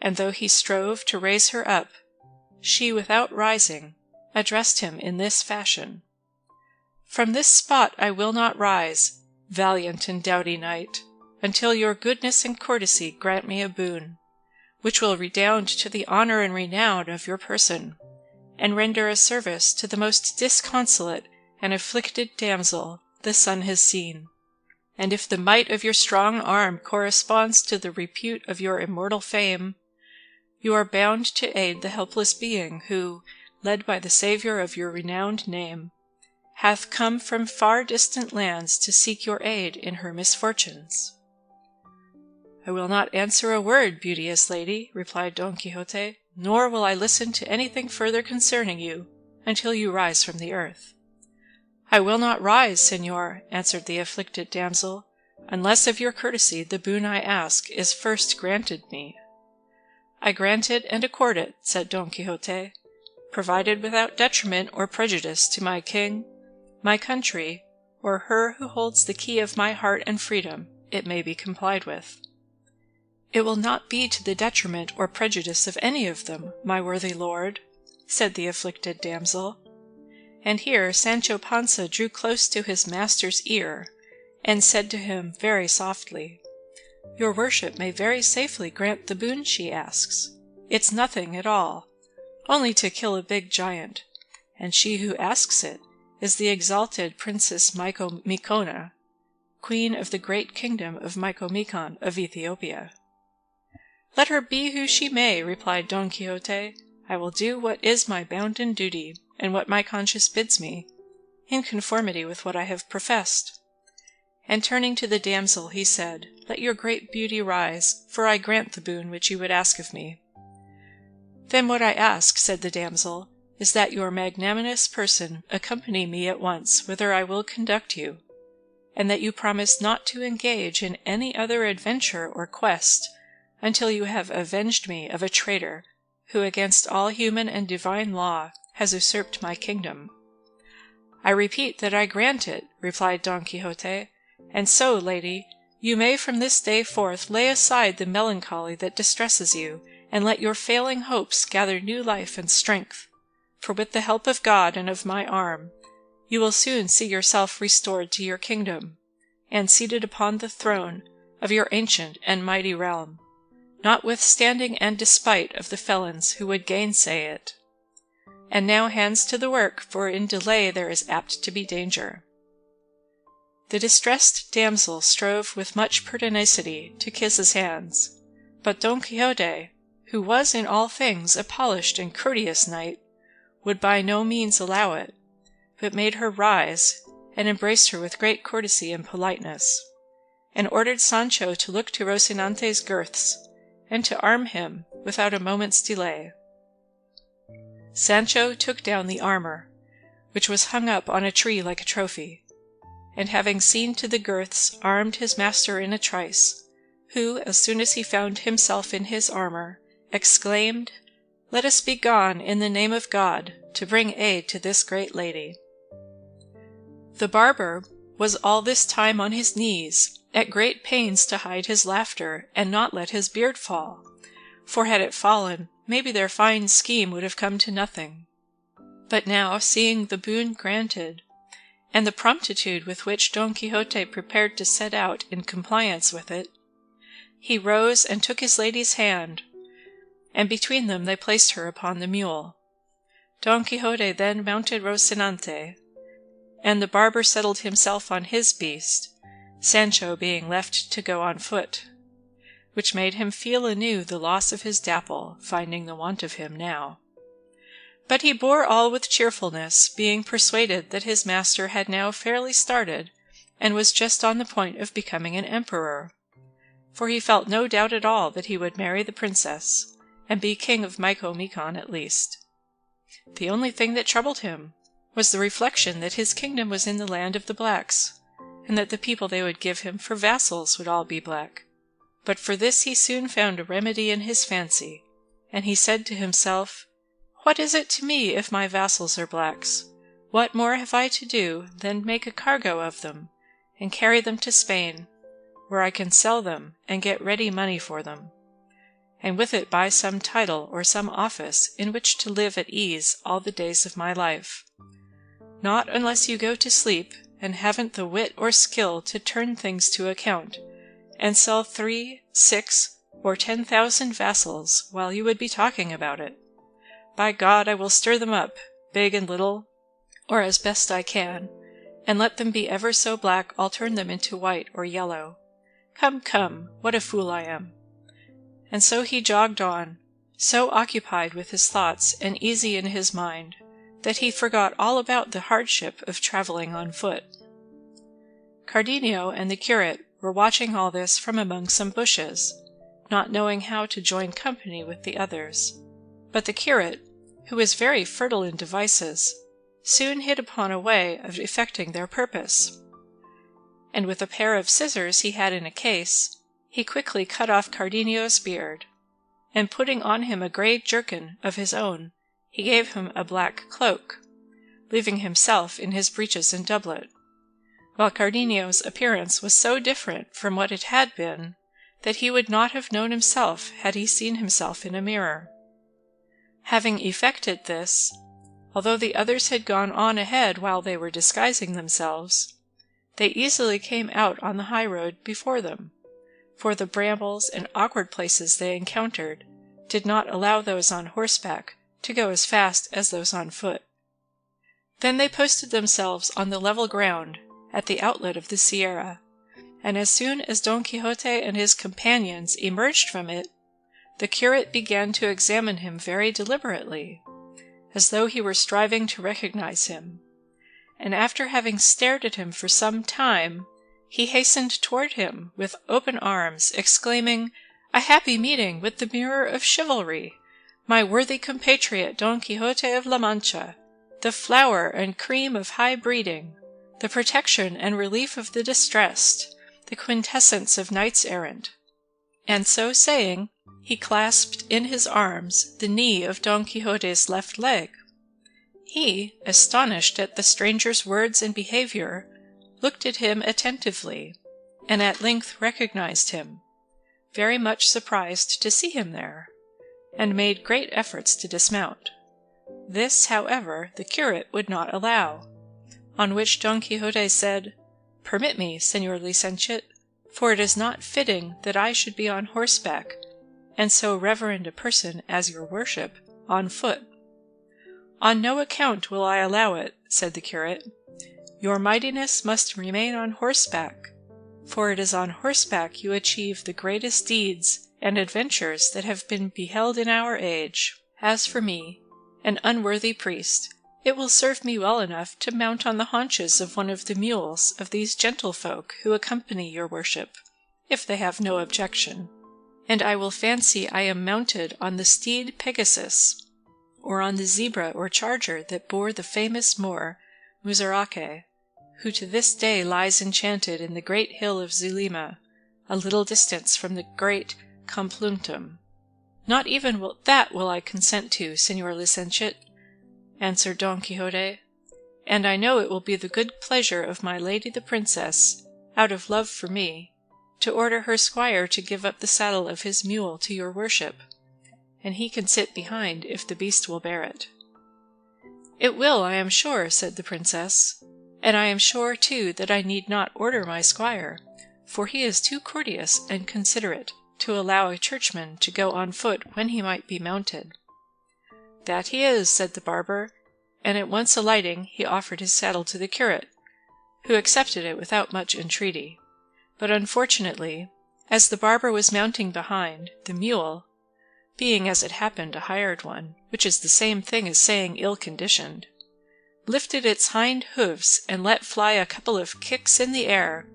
and though he strove to raise her up, she, without rising, addressed him in this fashion: "From this spot I will not rise, valiant and doughty knight, until your goodness and courtesy grant me a boon, which will redound to the honour and renown of your person, and render a service to the most disconsolate and afflicted damsel the sun has seen. And if the might of your strong arm corresponds to the repute of your immortal fame, you are bound to aid the helpless being who, led by the Saviour of your renowned name, hath come from far distant lands to seek your aid in her misfortunes." "I will not answer a word, beauteous lady," replied Don Quixote, "nor will I listen to anything further concerning you until you rise from the earth." "I will not rise, señor," answered the afflicted damsel, "unless of your courtesy the boon I ask is first granted me." "I grant it and accord it," said Don Quixote, "provided without detriment or prejudice to my king, my country, or her who holds the key of my heart and freedom, it may be complied with." "It will not be to the detriment or prejudice of any of them, my worthy lord," said the afflicted damsel. And here Sancho Panza drew close to his master's ear, and said to him very softly, "Your worship may very safely grant the boon she asks. It's nothing at all, only to kill a big giant, and she who asks it is the exalted Princess Micomicona, queen of the great kingdom of Micomicon of Ethiopia." "Let her be who she may," replied Don Quixote, "I will do what is my bounden duty, and what my conscience bids me, in conformity with what I have professed." And turning to the damsel he said, "Let your great beauty rise, for I grant the boon which you would ask of me." "Then what I ask," said the damsel, "is that your magnanimous person accompany me at once whither I will conduct you, and that you promise not to engage in any other adventure or quest until you have avenged me of a traitor who against all human and divine law has usurped my kingdom." "I repeat that I grant it," replied Don Quixote, "and so, lady, you may from this day forth lay aside the melancholy that distresses you, and let your failing hopes gather new life and strength, for with the help of God and of my arm, you will soon see yourself restored to your kingdom, and seated upon the throne of your ancient and mighty realm, notwithstanding and despite of the felons who would gainsay it. And now hands to the work, for in delay there is apt to be danger." The distressed damsel strove with much pertinacity to kiss his hands, but Don Quixote, who was in all things a polished and courteous knight, would by no means allow it, but made her rise, and embraced her with great courtesy and politeness, and ordered Sancho to look to Rocinante's girths, and to arm him without a moment's delay. Sancho took down the armour, which was hung up on a tree like a trophy, and having seen to the girths, armed his master in a trice, who, as soon as he found himself in his armour, exclaimed, "Let us be gone, in the name of God, to bring aid to this great lady." The barber was all this time on his knees, at great pains to hide his laughter, and not let his beard fall, for had it fallen, maybe their fine scheme would have come to nothing. But now, seeing the boon granted, and the promptitude with which Don Quixote prepared to set out in compliance with it, he rose and took his lady's hand, and between them they placed her upon the mule. Don Quixote then mounted Rocinante, and the barber settled himself on his beast, Sancho being left to go on foot, which made him feel anew the loss of his Dapple, finding the want of him now. But he bore all with cheerfulness, being persuaded that his master had now fairly started, and was just on the point of becoming an emperor, for he felt no doubt at all that he would marry the princess, and be king of Micomicon at least. The only thing that troubled him was the reflection that his kingdom was in the land of the blacks, and that the people they would give him for vassals would all be black. But for this he soon found a remedy in his fancy, and he said to himself, "What is it to me if my vassals are blacks? What more have I to do than make a cargo of them, and carry them to Spain, where I can sell them and get ready money for them, and with it buy some title or some office in which to live at ease all the days of my life? Not unless you go to sleep, and haven't the wit or skill to turn things to account, and sell 3, 6, or 10,000 vassals while you would be talking about it. By God, I will stir them up, big and little, or as best I can, and let them be ever so black I'll turn them into white or yellow. Come, come, what a fool I am." And so he jogged on, so occupied with his thoughts and easy in his mind, that he forgot all about the hardship of travelling on foot. Cardenio and the curate were watching all this from among some bushes, not knowing how to join company with the others. But the curate, who was very fertile in devices, soon hit upon a way of effecting their purpose, and with a pair of scissors he had in a case, he quickly cut off Cardenio's beard, and putting on him a grey jerkin of his own, he gave him a black cloak, leaving himself in his breeches and doublet, while Cardenio's appearance was so different from what it had been that he would not have known himself had he seen himself in a mirror. Having effected this, although the others had gone on ahead while they were disguising themselves, they easily came out on the high road before them, for the brambles and awkward places they encountered did not allow those on horseback to go as fast as those on foot. Then they posted themselves on the level ground at the outlet of the sierra, and as soon as Don Quixote and his companions emerged from it, the curate began to examine him very deliberately, as though he were striving to recognize him, and after having stared at him for some time, he hastened toward him with open arms, exclaiming, "A happy meeting with the mirror of chivalry, my worthy compatriot Don Quixote of La Mancha, the flower and cream of high breeding, the protection and relief of the distressed, the quintessence of knights-errant." And so saying, he clasped in his arms the knee of Don Quixote's left leg. He, astonished at the stranger's words and behaviour, looked at him attentively, and at length recognized him, very much surprised to see him there, and made great efforts to dismount. This, however, the curate would not allow, on which Don Quixote said, "Permit me, Señor Licentiate, for it is not fitting that I should be on horseback, and so reverend a person as your worship on foot." "On no account will I allow it," said the curate. "Your mightiness must remain on horseback, for it is on horseback you achieve the greatest deeds and adventures that have been beheld in our age. As for me, an unworthy priest, it will serve me well enough to mount on the haunches of one of the mules of these gentlefolk who accompany your worship, if they have no objection, and I will fancy I am mounted on the steed Pegasus, or on the zebra or charger that bore the famous Moor Musaraque, who to this day lies enchanted in the great hill of Zulema, a little distance from the great Compluntum. Not even that will I consent to, Señor licentiate, answered Don Quixote, and I know it will be the good pleasure of my lady the princess, out of love for me, to order her squire to give up the saddle of his mule to your worship, and he can sit behind if the beast will bear it. It will, I am sure, said the princess, and I am sure too that I need not order my squire, for he is too courteous and considerate to allow a churchman to go on foot when he might be mounted. That he is, said the barber, and at once alighting he offered his saddle to the curate, who accepted it without much entreaty. But unfortunately, as the barber was mounting behind, the mule, being as it happened a hired one, which is the same thing as saying ill-conditioned, lifted its hind hoofs and let fly a couple of kicks in the air,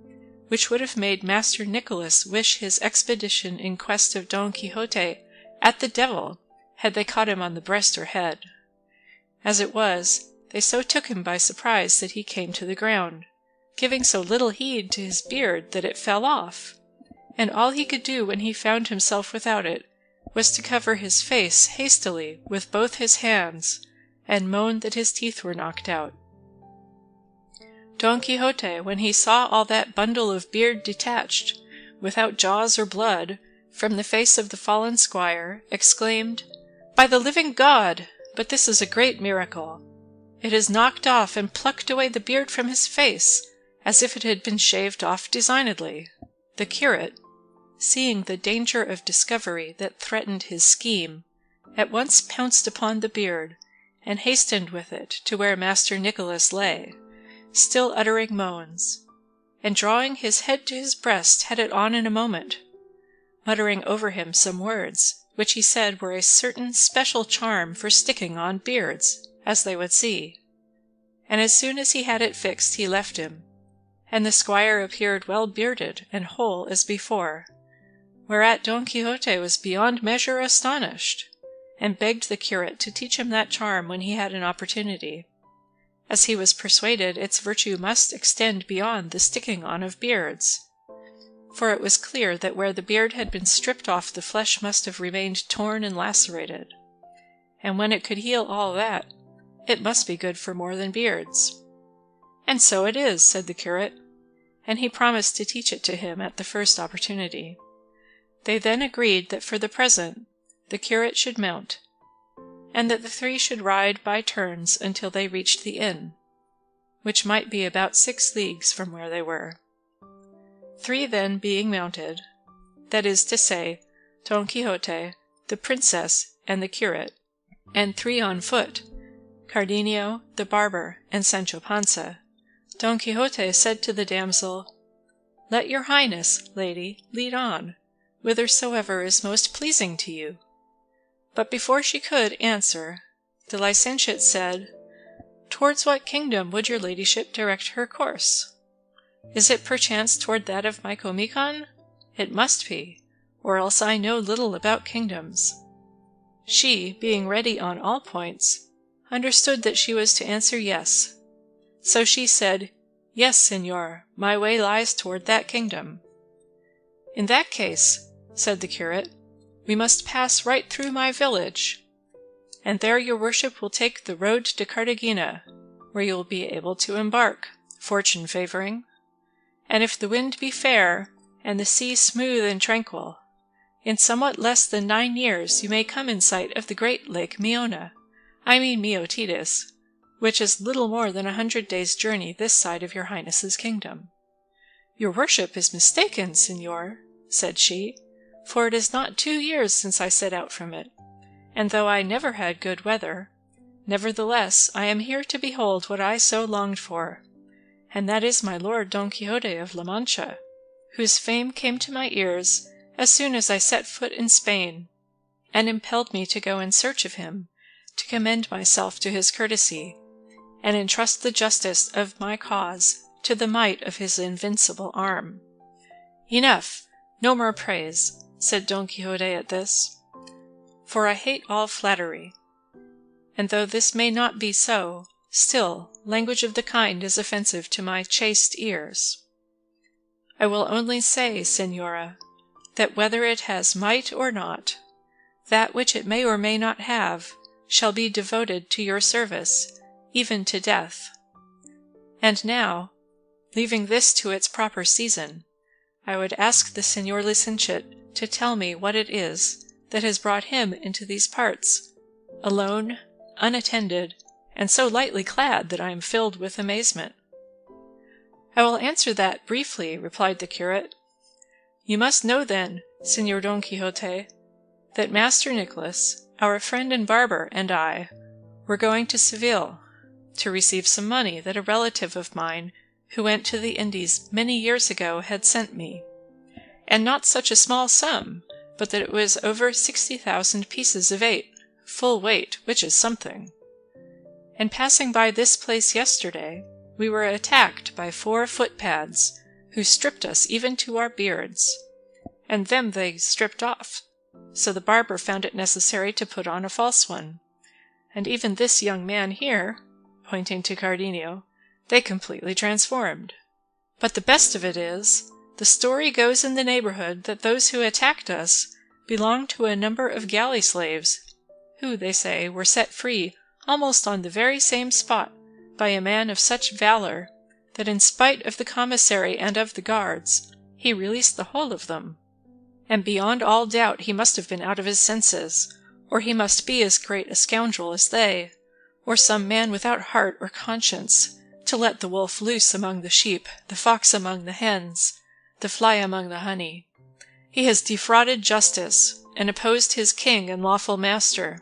which would have made Master Nicholas wish his expedition in quest of Don Quixote at the devil, had they caught him on the breast or head. As it was, they so took him by surprise that he came to the ground, giving so little heed to his beard that it fell off, and all he could do when he found himself without it was to cover his face hastily with both his hands, and moan that his teeth were knocked out. Don Quixote, when he saw all that bundle of beard detached, without jaws or blood, from the face of the fallen squire, exclaimed, "By the living God! But this is a great miracle! It has knocked off and plucked away the beard from his face, as if it had been shaved off designedly." The curate, seeing the danger of discovery that threatened his scheme, at once pounced upon the beard, and hastened with it to where Master Nicholas lay, still uttering moans, and drawing his head to his breast had it on in a moment, muttering over him some words, which he said were a certain special charm for sticking on beards, as they would see. And as soon as he had it fixed he left him, and the squire appeared well bearded and whole as before, whereat Don Quixote was beyond measure astonished, and begged the curate to teach him that charm when he had an opportunity, as he was persuaded its virtue must extend beyond the sticking on of beards, for it was clear that where the beard had been stripped off the flesh must have remained torn and lacerated, and when it could heal all that, it must be good for more than beards. And so it is, said the curate, and he promised to teach it to him at the first opportunity. They then agreed that for the present the curate should mount, and that the three should ride by turns until they reached the inn, which might be about 6 leagues from where they were. 3 then being mounted, that is to say, Don Quixote, the princess, and the curate, and 3 on foot, Cardenio, the barber, and Sancho Panza, Don Quixote said to the damsel, "Let your highness, lady, lead on, whithersoever is most pleasing to you." But before she could answer, the licentiate said, "Towards what kingdom would your ladyship direct her course? Is it perchance toward that of Micomicon? It must be, or else I know little about kingdoms." She, being ready on all points, understood that she was to answer yes. So she said, "Yes, señor, my way lies toward that kingdom." "In that case," said the curate, "we must pass right through my village, and there your worship will take the road to Cartagena, where you will be able to embark, fortune favouring, and if the wind be fair, and the sea smooth and tranquil, in somewhat less than 9 years you may come in sight of the great lake Meotides, which is little more than 100 days' journey this side of your highness's kingdom." "Your worship is mistaken, señor," said she, "for it is not 2 years since I set out from it, and though I never had good weather, nevertheless I am here to behold what I so longed for, and that is my lord Don Quixote of La Mancha, whose fame came to my ears as soon as I set foot in Spain, and impelled me to go in search of him, to commend myself to his courtesy, and entrust the justice of my cause to the might of his invincible arm." "Enough, no more praise," said Don Quixote at this, "for I hate all flattery, and though this may not be so, still language of the kind is offensive to my chaste ears. I will only say, Señora, that whether it has might or not, that which it may or may not have shall be devoted to your service, even to death. And now, leaving this to its proper season, I would ask the Señor Licentiate to tell me what it is that has brought him into these parts, alone, unattended, and so lightly clad that I am filled with amazement. I will answer that briefly, replied the curate. You must know then, Señor Don Quixote, that Master Nicholas, our friend and barber, and I were going to Seville to receive some money that a relative of mine who went to the Indies many years ago had sent me, and not such a small sum, but that it was over 60,000 pieces of 8, full weight, which is something. And passing by this place yesterday, we were attacked by 4 footpads, who stripped us even to our beards, and them they stripped off, so the barber found it necessary to put on a false one, and even this young man here, pointing to Cardenio, they completely transformed. But the best of it is, the story goes in the neighbourhood that those who attacked us belonged to a number of galley slaves, who, they say, were set free almost on the very same spot by a man of such valour that in spite of the commissary and of the guards, he released the whole of them. And beyond all doubt he must have been out of his senses, or he must be as great a scoundrel as they, or some man without heart or conscience, to let the wolf loose among the sheep, the fox among the hens, the fly among the honey. He has defrauded justice, and opposed his king and lawful master,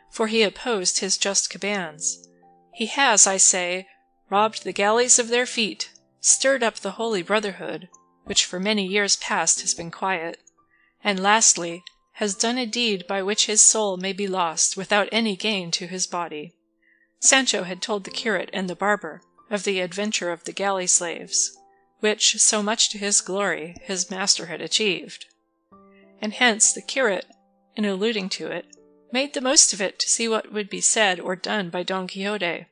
for he opposed his just commands. He has, I say, robbed the galleys of their feet, stirred up the holy brotherhood, which for many years past has been quiet, and lastly, has done a deed by which his soul may be lost without any gain to his body. Sancho had told the curate and the barber of the adventure of the galley slaves, which, so much to his glory, his master had achieved. And hence the curate, in alluding to it, made the most of it to see what would be said or done by Don Quixote,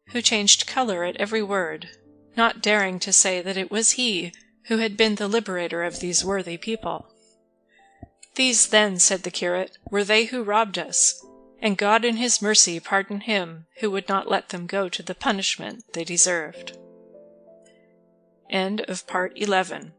who changed colour at every word, not daring to say that it was he who had been the liberator of these worthy people. These then, said the curate, were they who robbed us, and God in his mercy pardon him who would not let them go to the punishment they deserved. End of Part 11.